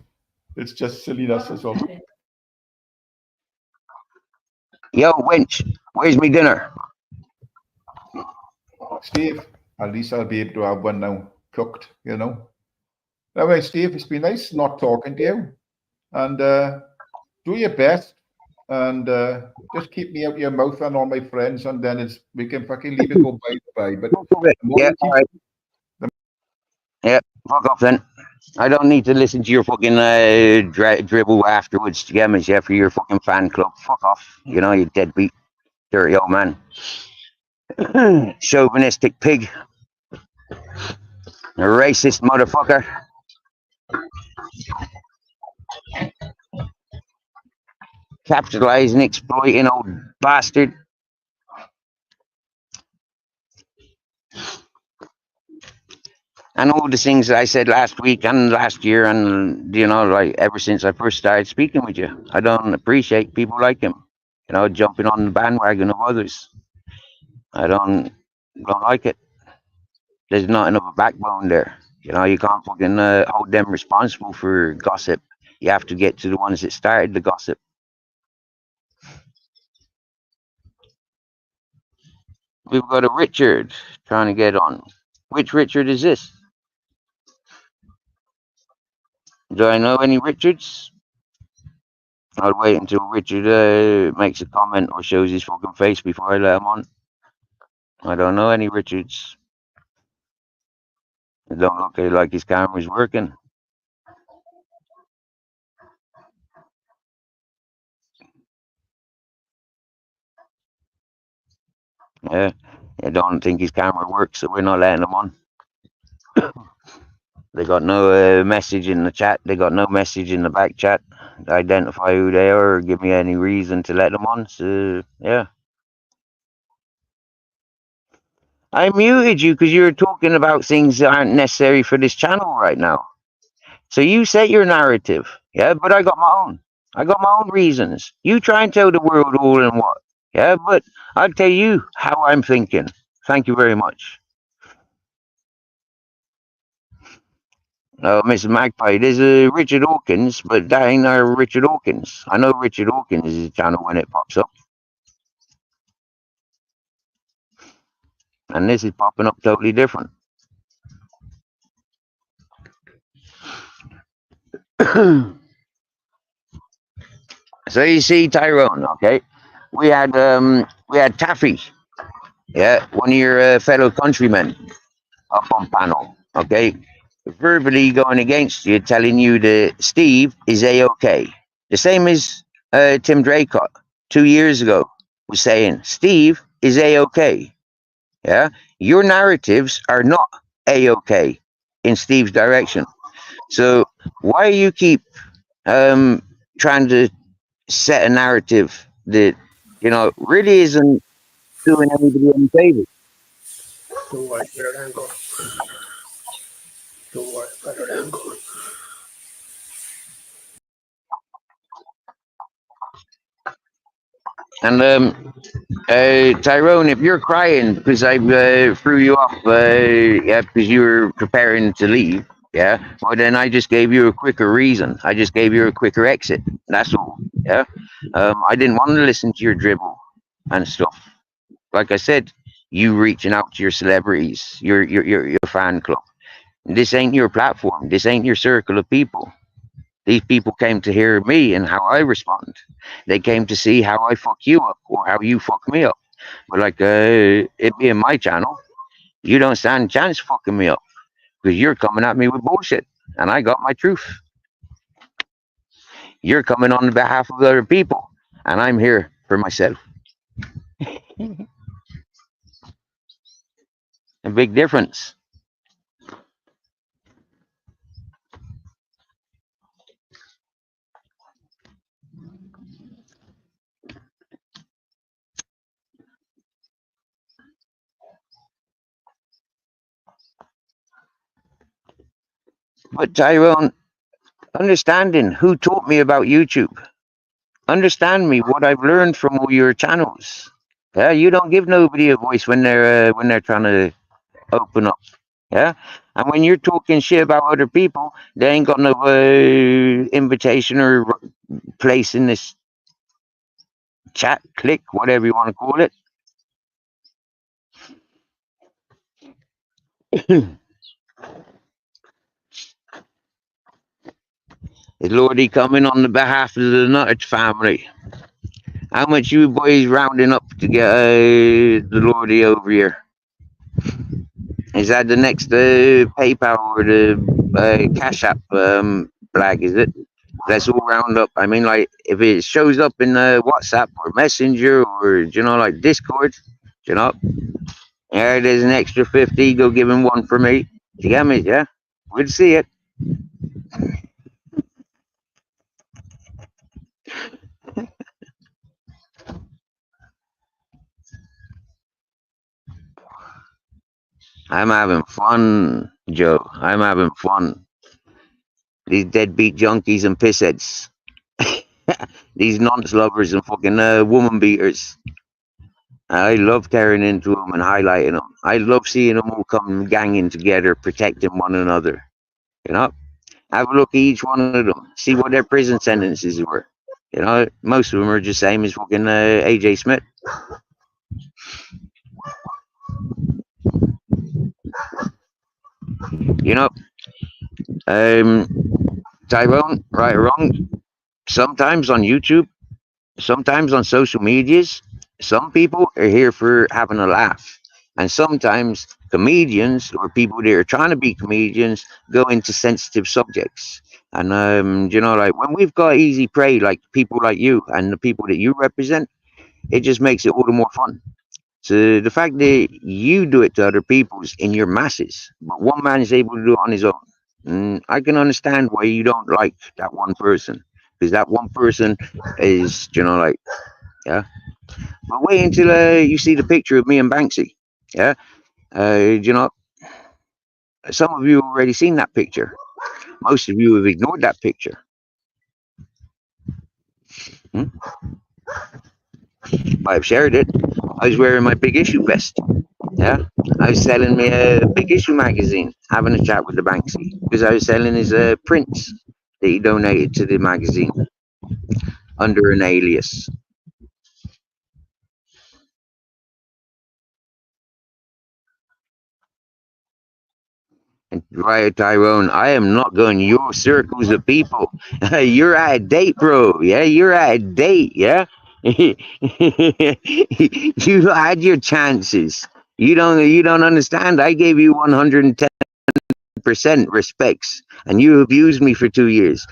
S4: it's just silliness as well.
S1: Yo, wench, where's me dinner?
S4: Steve, at least I'll be able to have one now cooked, you know. Anyway, Steve, it's been nice not talking to you, and do your best, and just keep me out of your mouth and all my friends, and then we can fucking leave it go bye. But the more
S1: Yeah,
S4: you keep,
S1: all right. Yeah, fuck off then. I don't need to listen to your fucking dribble afterwards to get me, yeah, for your fucking fan club. Fuck off. You know, you deadbeat, dirty old man. Chauvinistic pig. A racist motherfucker. Capitalizing, exploiting old bastard. And all the things that I said last week and last year, and you know, like ever since I first started speaking with you, I don't appreciate people like him. You know, jumping on the bandwagon of others. I don't like it. There's not enough backbone there. You know, you can't fucking hold them responsible for gossip. You have to get to the ones that started the gossip. We've got a Richard trying to get on. Which Richard is this? Do I know any Richards? I'll wait until Richard makes a comment or shows his fucking face before I let him on. I don't know any Richards. It don't look like his camera's working. Yeah, I don't think his camera works, so we're not letting him on. They got no message in the chat. They got no message in the back chat to identify who they are or give me any reason to let them on. So, yeah. I muted you because you were talking about things that aren't necessary for this channel right now. So you set your narrative, yeah, but I got my own. I got my own reasons. You try and tell the world all in what, yeah, but I'll tell you how I'm thinking. Thank you very much. Mrs. Magpie, there's a Richard Hawkins, but that ain't our Richard Hawkins. I know Richard Hawkins is a channel when it pops up. And this is popping up totally different. So you see, Tyrone, okay? We had Taffy, yeah, one of your fellow countrymen up on panel, okay? Verbally going against you, telling you that Steve is A-OK. The same as Tim Draycott 2 years ago was saying, Steve is A-OK. Yeah? Your narratives are not A-OK in Steve's direction. So why you keep trying to set a narrative that, you know, really isn't doing anybody any favors?
S5: Don't worry, better angle. Don't worry, better angle.
S1: And Tyrone, if you're crying because I threw you off, yeah, because you were preparing to leave, yeah, well then I just gave you a quicker reason. I just gave you a quicker exit. That's all. Yeah, I didn't want to listen to your dribble and stuff. Like I said, you reaching out to your celebrities, your fan club. This ain't your platform. This ain't your circle of people. These people came to hear me and how I respond. They came to see how I fuck you up or how you fuck me up. But like it being my channel, you don't stand a chance fucking me up because you're coming at me with bullshit, and I got my truth. You're coming on behalf of other people, and I'm here for myself. A big difference. But Tyrone, understanding who taught me about YouTube, understand me what I've learned from all your channels. Yeah, you don't give nobody a voice when they're trying to open up. Yeah, and when you're talking shit about other people, they ain't got no invitation or place in this chat, click, whatever you want to call it. Is Lordy coming on the behalf of the Nuttage family? How much you boys rounding up to get the Lordy over here? Is that the next PayPal or the Cash App flag? Is it? Let's all round up. I mean, like, if it shows up in WhatsApp or Messenger or, you know, like Discord, you know, yeah, there's an extra 50. Go give him one for me. You get me? Yeah? We'd see it. I'm having fun, Joe. I'm having fun. These deadbeat junkies and pissheads. These nonce lovers and fucking woman beaters. I love tearing into them and highlighting them. I love seeing them all come ganging together, protecting one another. You know, have a look at each one of them. See what their prison sentences were. You know, most of them are just same as fucking AJ Smith. You know, Tyrone, right or wrong, sometimes on YouTube, sometimes on social medias, some people are here for having a laugh. And sometimes comedians or people that are trying to be comedians go into sensitive subjects. And, you know, like when we've got easy prey, like people like you and the people that you represent, it just makes it all the more fun. So the fact that you do it to other people's in your masses, but one man is able to do it on his own. I can understand why you don't like that one person, because that one person is, you know, like, yeah. But wait until you see the picture of me and Banksy. Yeah, you know, some of you already seen that picture. Most of you have ignored that picture. Hmm? I've shared it. I was wearing my Big Issue vest. Yeah, I was selling me a Big Issue magazine, having a chat with the Banksy because I was selling his prints that he donated to the magazine under an alias. And right, Tyrone, I am not going your circles of people. You're out of date, bro. Yeah, you're out of date. Yeah, you had your chances. You don't understand. I gave you 110% respects, and you abused me for 2 years.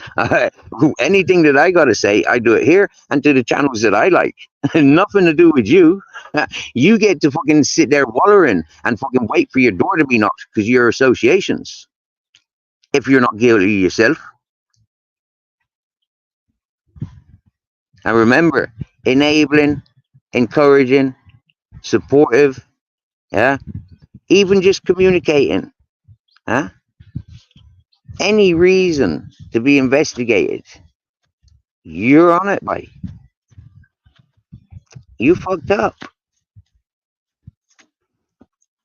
S1: Anything that I gotta say, I do it here and to the channels that I like. Nothing to do with you. You get to fucking sit there wallowing and fucking wait for your door to be knocked because you're associations. If you're not guilty yourself. And remember, enabling, encouraging, supportive, yeah, even just communicating, huh? Any reason to be investigated, you're on it, buddy. You fucked up.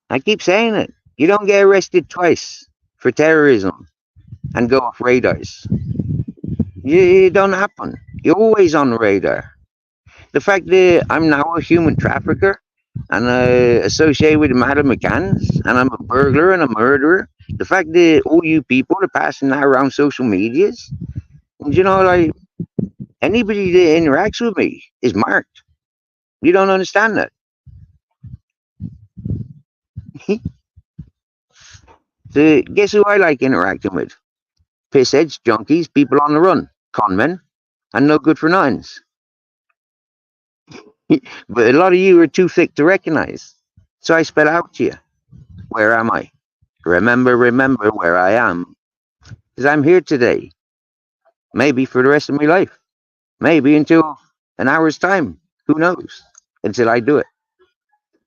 S1: I keep saying it. You don't get arrested twice for terrorism and go off radars. It don't happen. You're always on the radar. The fact that I'm now a human trafficker and associated with Madam McCann's and I'm a burglar and a murderer, the fact that all you people are passing that around social medias, you know, like anybody that interacts with me is marked. You don't understand that. So guess who I like interacting with? Pissheads, junkies, people on the run, conmen, and no good for nothings. But a lot of you are too thick to recognize. So I spell out to you. Where am I? Remember where I am. Because I'm here today. Maybe for the rest of my life. Maybe until an hour's time. Who knows? Until I do it.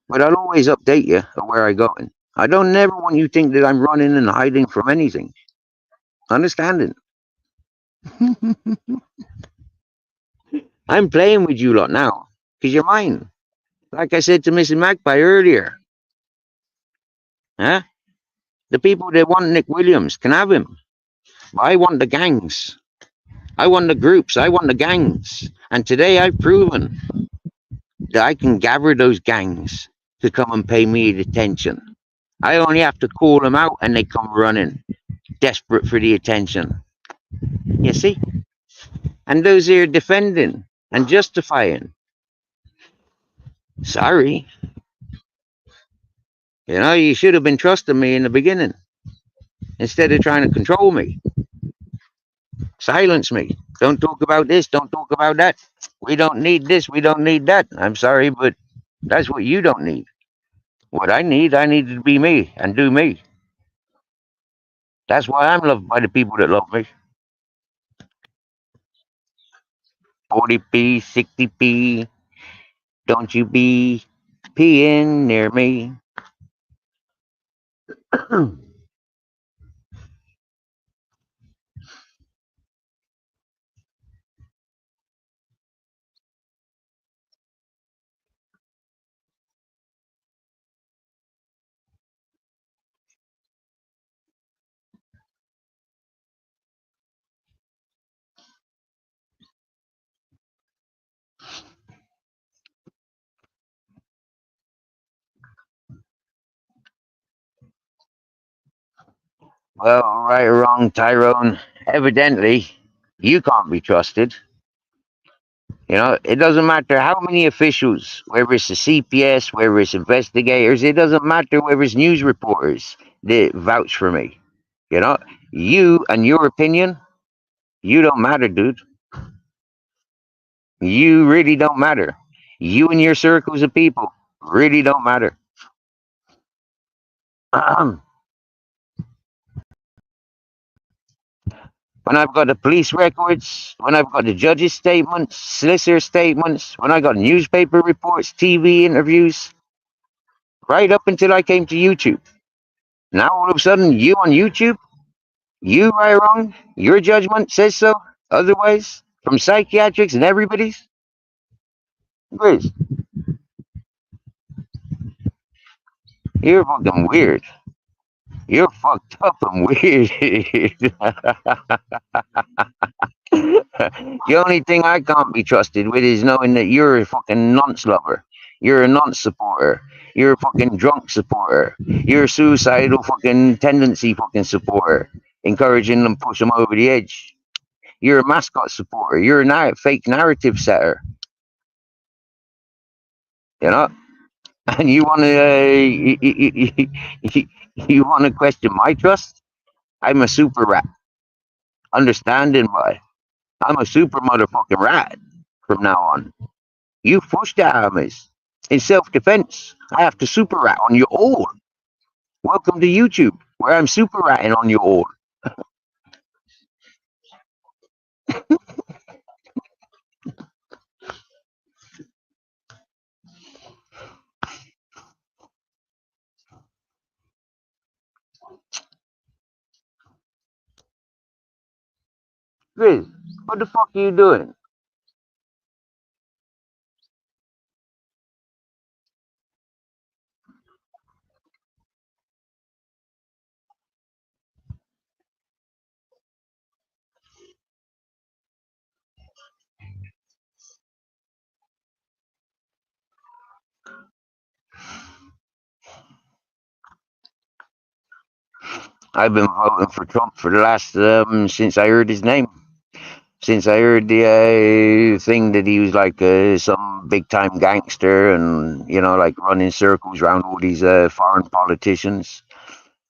S1: But I'll always update you of where I'm going. I don't never want you to think that I'm running and hiding from anything. Understanding? I'm playing with you lot now. Because you're mine. Like I said to Mrs. Magpie earlier. Huh? The people that want Nick Williams can have him. But I want the gangs. I want the groups. I want the gangs. And today I've proven that I can gather those gangs to come and pay me attention. I only have to call them out and they come running, desperate for the attention. You see? And those here defending and justifying. Sorry. You know, you should have been trusting me in the beginning instead of trying to control me. Silence me. Don't talk about this. Don't talk about that. We don't need this. We don't need that. I'm sorry, but that's what you don't need. What I need to be me and do me. That's why I'm loved by the people that love me. 40p, 60p, don't you be peeing near me. Well, right or wrong, Tyrone, evidently you can't be trusted. You know, it doesn't matter how many officials, whether it's the CPS, whether it's investigators, it doesn't matter whether it's news reporters that vouch for me. You know, you and your opinion, you don't matter, dude. You really don't matter. You and your circles of people really don't matter. When I've got the police records, when I've got the judge's statements, solicitor statements, when I got newspaper reports, TV interviews, right up until I came to YouTube. Now all of a sudden, you on YouTube, you right or wrong, your judgment says so. Otherwise, from psychiatrics and everybody's, Grizz, you're fucking weird. You're fucked up and weird. The only thing I can't be trusted with is knowing that you're a fucking nonce lover. You're a nonce supporter. You're a fucking drunk supporter. You're a suicidal fucking tendency fucking supporter, encouraging them, push them over the edge. You're a mascot supporter. You're a fake narrative setter. You know, and you want to you want to question my trust? I'm a super rat. Understanding why? I'm a super motherfucking rat from now on. You pushed the armies. In self-defense, I have to super rat on you all. Welcome to YouTube, where I'm super ratting on you all. Grizz, what the fuck are you doing? I've been voting for Trump for the last since I heard his name. Since I heard the thing that he was like some big time gangster and like running circles around all these foreign politicians.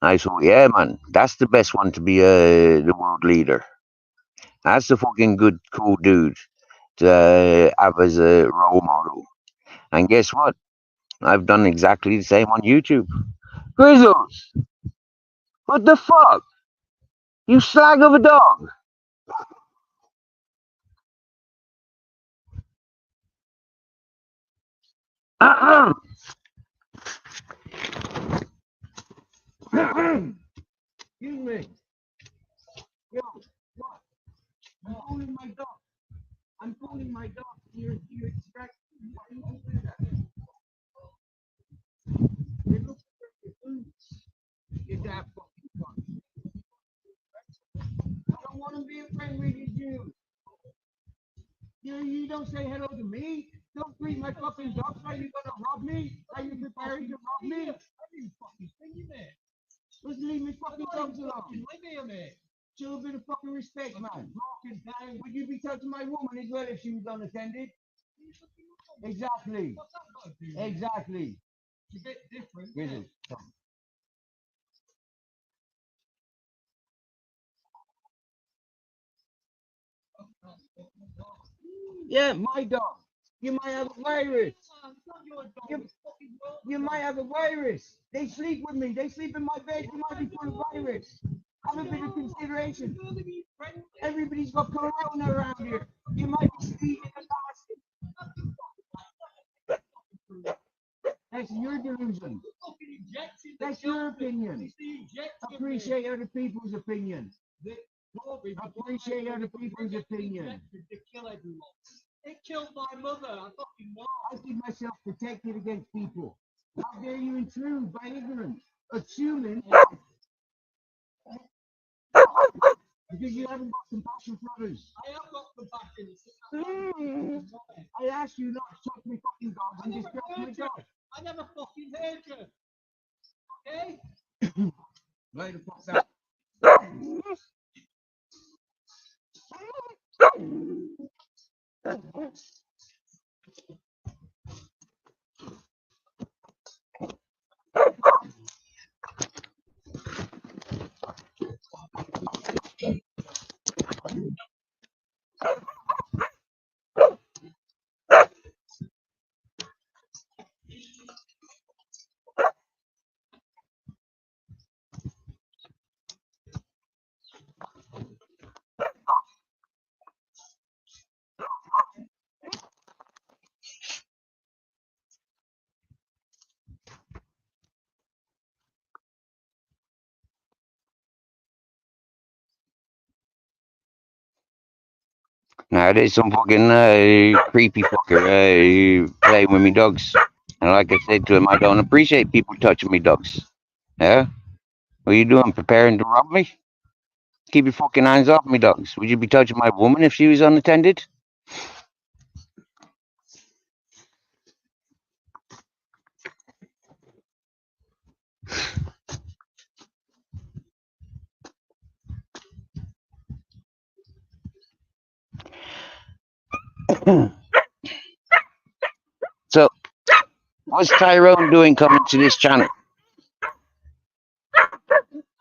S1: I thought, yeah, man, that's the best one to be the world leader. That's the fucking good, cool dude to have as a role model. And guess what? I've done exactly the same on YouTube. Grizzles, what the fuck? You slag of a dog. Excuse me. Yo, what? I'm calling my dog. I'm calling my dog. You expect? Why you do that? They look for your food. You damn fucking cunt. I don't want to be a friend with you. You don't say hello to me. Don't treat my fucking dog like you're gonna rob me. Like you're preparing to rob me. I didn't fucking think you there. Just leave me fucking dogs alone. Show a bit of fucking respect, man. Would you be touching my woman as well if she was unattended? Exactly. Exactly. It's a bit different. Grizzles. Yeah, my dog. You might have a virus. You might have a virus. They sleep with me. They sleep in my bed. You might be full of virus. Have a bit of consideration. Everybody's got corona around here. You might be sleeping in the That's your delusion. That's your opinion. Appreciate other people's opinion. Appreciate other people's opinion. It killed my mother. I fucking know. I keep myself protected against people. How dare you intrude by ignorance, assuming because you haven't got compassion for others. I have got compassion. I asked you not to touch my fucking dog and distract my dog. I never fucking heard you. Okay? Right the fuck out. Now there's some fucking creepy fucker playing with me dogs. And like I said to him, I don't appreciate people touching me dogs. Yeah? What are you doing? Preparing to rob me? Keep your fucking hands off me dogs. Would you be touching my woman if she was unattended? So, what's Tyrone doing coming to this channel?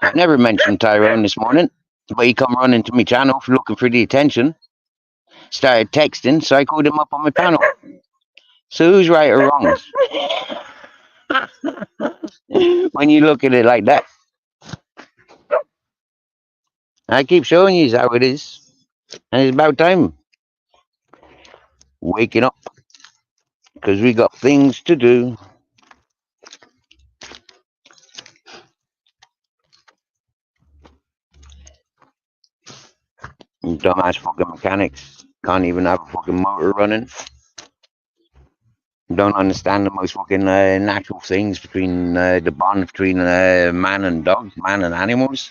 S1: I never mentioned Tyrone this morning, but he come running to my channel looking for the attention. Started texting, so I called him up on my panel. So who's right or wrong? When you look at it like that, I keep showing you how it is, and it's about time waking up because we got things to do. Dumbass fucking mechanics can't even have a fucking motor running. Don't understand the most fucking natural things between the bond between man and dog, man and animals.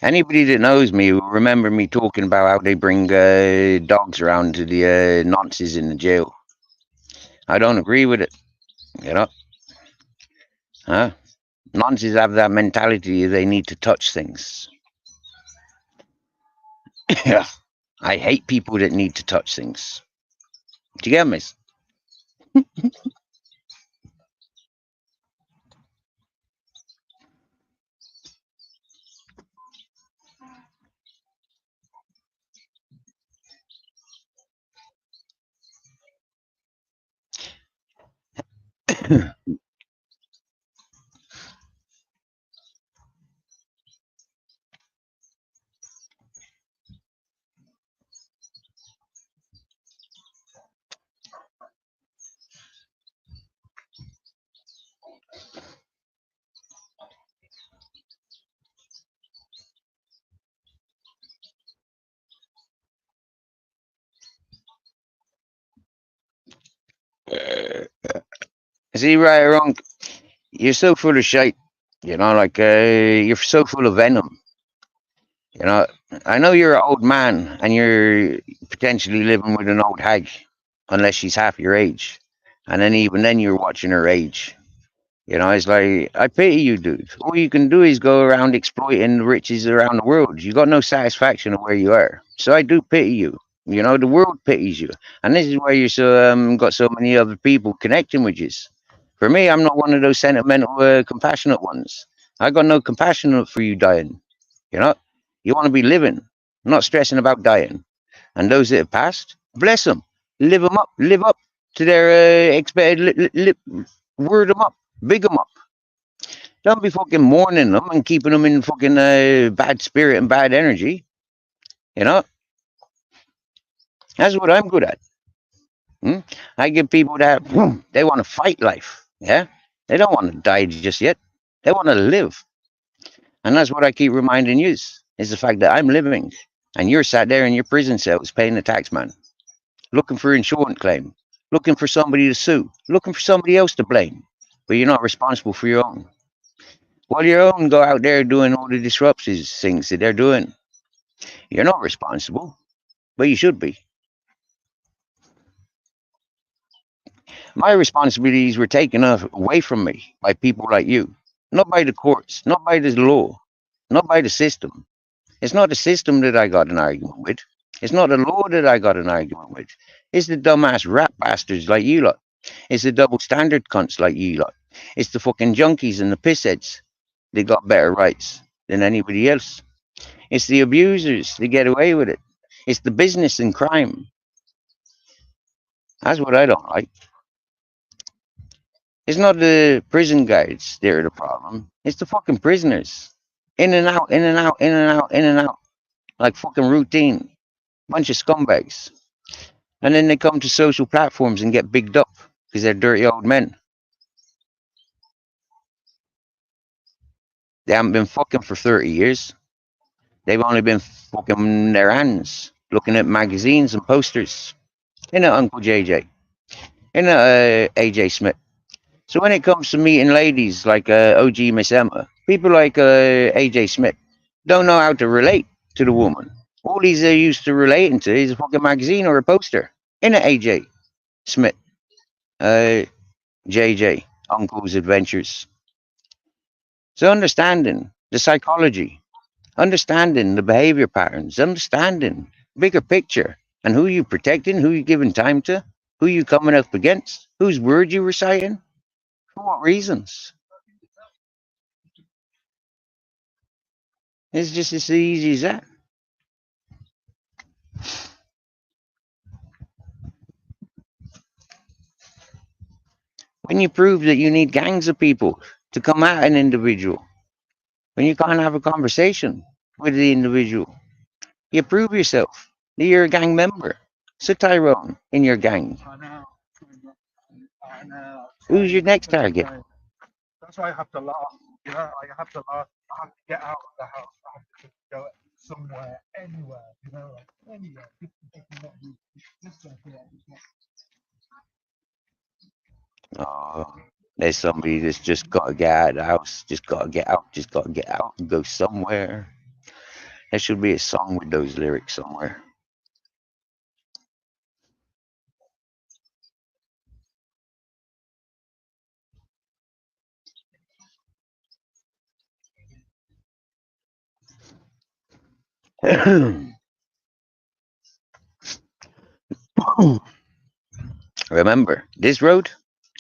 S1: Anybody that knows me will remember me talking about how they bring dogs around to the nonces in the jail. I don't agree with it, you know. Huh? Nonces have that mentality they need to touch things. Yeah. I hate people that need to touch things. Do you get me? See, right or wrong, you're so full of shit. You know, like you're so full of venom. You know, I know you're an old man and you're potentially living with an old hag, unless she's half your age, and then even then you're watching her age. You know, it's like I pity you, dude. All you can do is go around exploiting the riches around the world. You got no satisfaction of where you are. So I do pity you. You know, the world pities you, and this is why you're so got so many other people connecting with you. For me, I'm not one of those sentimental, compassionate ones. I got no compassion for you dying. You know, you want to be living, not stressing about dying. And those that have passed, bless them, live up to their expected, word them up, big them up. Don't be fucking mourning them and keeping them in fucking bad spirit and bad energy. You know, that's what I'm good at. Hmm? I give people that they want to fight life. Yeah, they don't want to die just yet. They want to live, and that's what I keep reminding you is the fact that I'm living, and you're sat there in your prison cells paying the tax man, looking for insurance claim, looking for somebody to sue, looking for somebody else to blame, but you're not responsible for your own. While your own go out there doing all the disruptive things that they're doing, you're not responsible, but you should be. My responsibilities were taken away from me by people like you, not by the courts, not by the law, not by the system. It's not the system that I got an argument with. It's not the law that I got an argument with. It's the dumbass rat bastards like you lot. It's the double standard cunts like you lot. It's the fucking junkies and the pissheads. They got better rights than anybody else. It's the abusers that get away with it. It's the business and crime. That's what I don't like. It's not the prison guards that are the problem. It's the fucking prisoners. In and out, in and out, in and out, in and out. Like fucking routine. Bunch of scumbags. And then they come to social platforms and get bigged up because they're dirty old men. They haven't been fucking for 30 years. They've only been fucking their hands, looking at magazines and posters. Innit, Uncle JJ? Innit, AJ Smith? So when it comes to meeting ladies like OG Miss Emma, people like AJ Smith don't know how to relate to the woman. All he's used to relating to is a fucking magazine or a poster. Innit, AJ Smith? Uh, JJ, Uncle's Adventures. So understanding the psychology, understanding the behavior patterns, understanding bigger picture and who you protecting, who you giving time to, who you coming up against, whose word you reciting, for what reasons. It's just as easy as that. When you prove that you need gangs of people to come at an individual, when you can't have a conversation with the individual, you prove yourself that you're a gang member. So Tyrone in your gang.
S5: I know. I know.
S1: Who's your next target?
S5: That's why I have to laugh. You know, I have to laugh. I have to get out of the house. I have to go somewhere, anywhere. You know, like anywhere. Just like that.
S1: Oh, there's somebody that's just got to get out of the house, just got to get out, just got to get out and go somewhere. There should be a song with those lyrics somewhere. Remember, this road,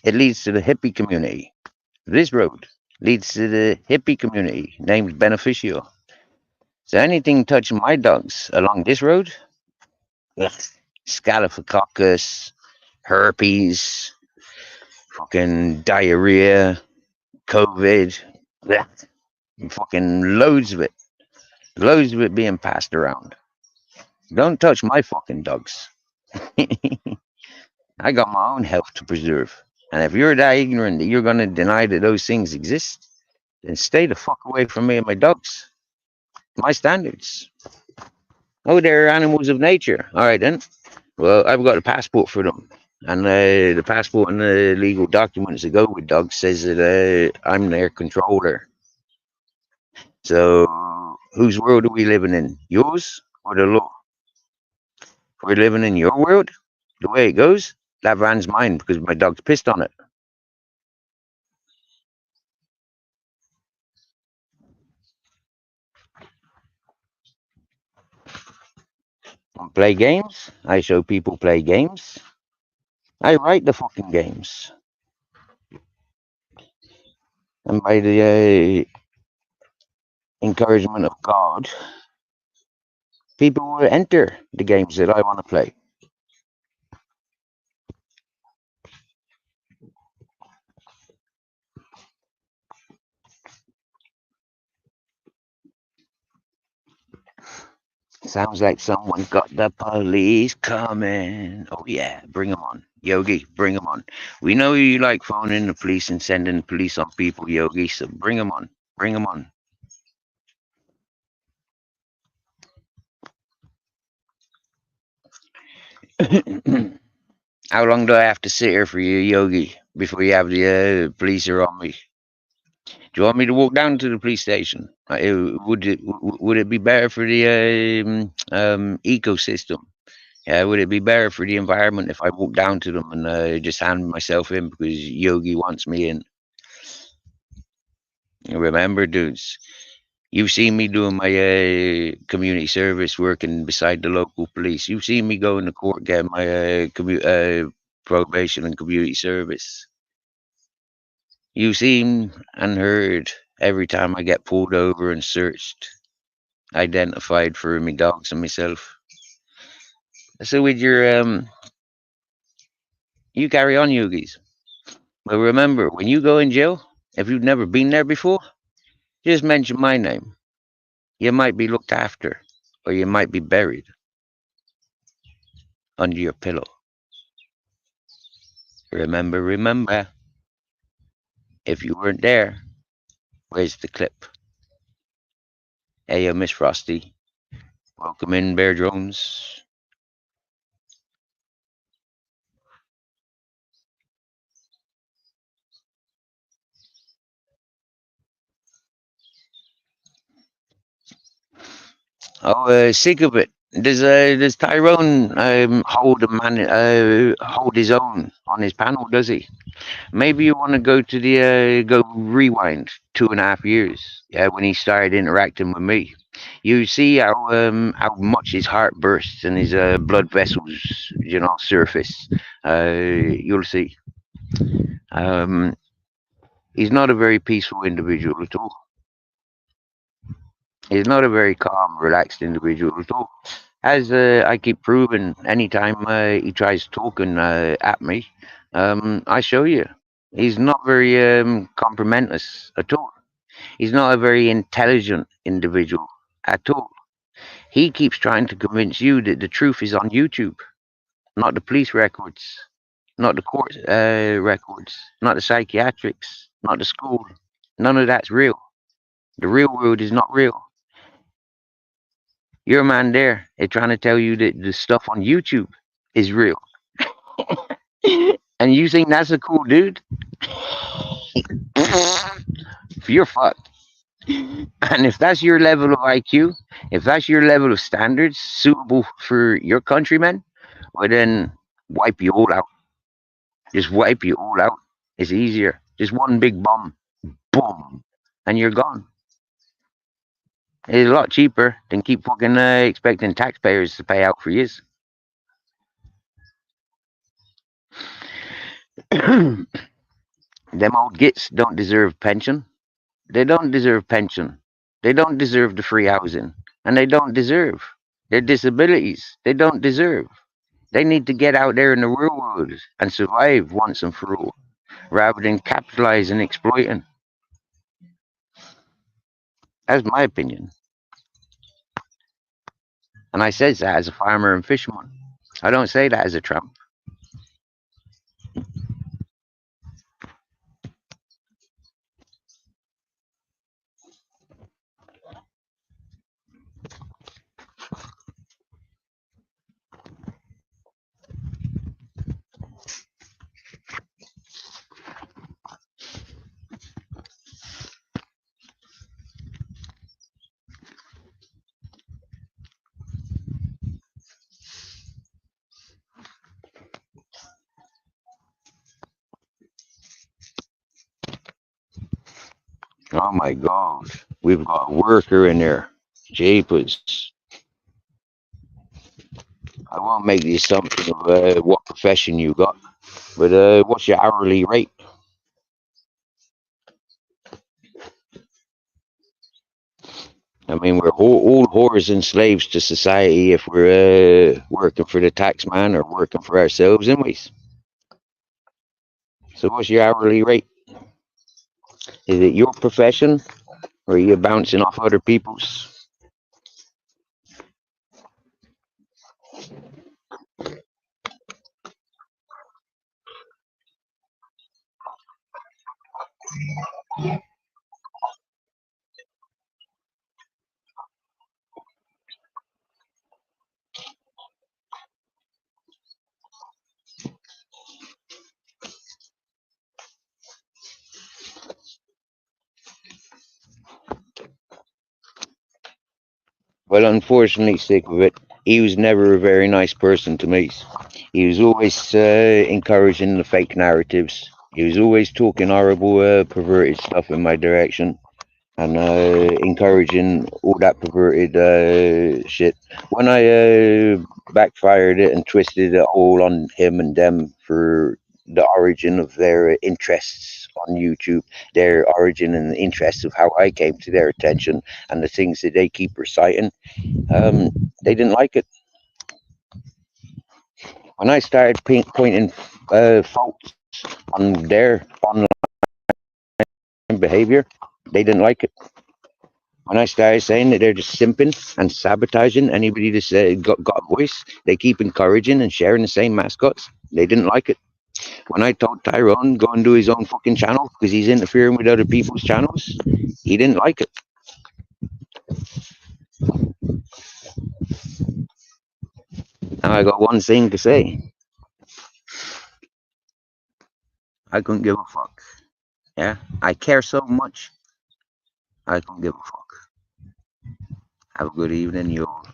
S1: it leads to the hippie community. This road leads to the hippie community named Beneficio. So anything touching my dogs along this road, ugh, Scalophococus, herpes, fucking diarrhea, COVID, ugh, fucking loads of it being passed around. Don't touch my fucking dogs. I got my own health to preserve. And if you're that ignorant that you're going to deny that those things exist, then stay the fuck away from me and my dogs. My standards. Oh, they're animals of nature. All right, then. Well, I've got a passport for them. And the passport and the legal documents that go with dogs says that I'm their controller. So, whose world are we living in? Yours or the law? If we're living in your world, the way it goes, that van's mine because my dog's pissed on it. Play games. I show people play games. I write the fucking games. And by the encouragement of God, people will enter the games that I want to play. Sounds like someone got the police coming. Oh yeah, bring them on. Yogi, bring them on. We know you like phoning the police and sending the police on people, Yogi, so bring them on. Bring them on. How long do I have to sit here for you, Yogi, before you have the police are on me? Do you want me to walk down to the police station? Would it be better for the ecosystem? Yeah, would it be better for the environment if I walk down to them and just hand myself in because Yogi wants me in? Remember, dudes, you've seen me doing my community service, working beside the local police. You've seen me go into court getting my probation and community service. You've seen and heard every time I get pulled over and searched, identified for me dogs and myself. So with your you carry on, Yogis. But remember, when you go in jail, if you've never been there before, just mention my name. You might be looked after, or you might be buried under your pillow. Remember, if you weren't there, where's the clip? Hey, Miss Frosty. Welcome in, Bear Jones. Oh, sick of it. Does Tyrone hold his own on his panel? Does he? Maybe you want to go to the go rewind 2.5 years. Yeah, when he started interacting with me, you see how much his heart bursts and his blood vessels, surface. You'll see. He's not a very peaceful individual at all. He's not a very calm, relaxed individual at all. As I keep proving, anytime he tries talking at me, I show you. He's not very complimentous at all. He's not a very intelligent individual at all. He keeps trying to convince you that the truth is on YouTube, not the police records, not the court records, not the psychiatrics, not the school. None of that's real. The real world is not real. Your man there is trying to tell you that the stuff on YouTube is real. And you think that's a cool dude? You're fucked. And if that's your level of IQ, if that's your level of standards suitable for your countrymen, well then wipe you all out. Just wipe you all out. It's easier. Just one big bomb, boom, and you're gone. It's a lot cheaper than keep fucking expecting taxpayers to pay out for you. Them old gits don't deserve pension. They don't deserve pension. They don't deserve the free housing. And they don't deserve their disabilities. They don't deserve. They need to get out there in the real world and survive once and for all, rather than capitalize and exploiting. That's my opinion. And I says that as a farmer and fisherman. I don't say that as a tramp. Oh my God. We've got a worker in there. Jeepers. I won't make the assumption of what profession you got, but what's your hourly rate? I mean, we're all whores and slaves to society if we're working for the tax man or working for ourselves, anyways. So, what's your hourly rate? Is it your profession, or are you bouncing off other people's? Well, unfortunately, sick of it. He was never a very nice person to me. He was always encouraging the fake narratives. He was always talking horrible, perverted stuff in my direction, and encouraging all that perverted shit. When I backfired it and twisted it all on him and them for the origin of their interests on YouTube, their origin and the interests of how I came to their attention, and the things that they keep reciting, they didn't like it. When I started pointing faults on their online behavior, they didn't like it. When I started saying that they're just simping and sabotaging anybody that's got a voice, they keep encouraging and sharing the same mascots, they didn't like it. When I told Tyrone go and do his own fucking channel because he's interfering with other people's channels, he didn't like it. Now I got one thing to say. I couldn't give a fuck. Yeah, I care so much. I couldn't give a fuck. Have a good evening, you all.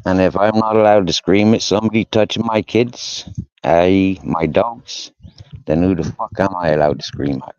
S1: And if I'm not allowed to scream at somebody touching my kids, i.e., my dogs, then who the fuck am I allowed to scream at?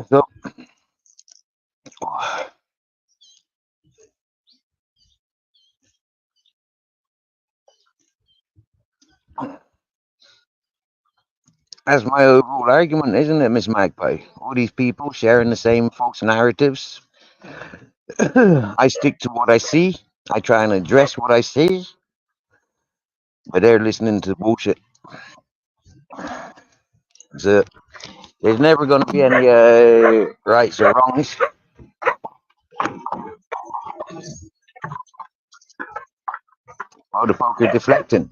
S1: So, that's my overall argument, isn't it, Miss Magpie? All these people sharing the same false narratives. I stick to what I see. I try and address what I see, but they're listening to bullshit. So there's never going to be any rights or wrongs. Oh, the folk are deflecting.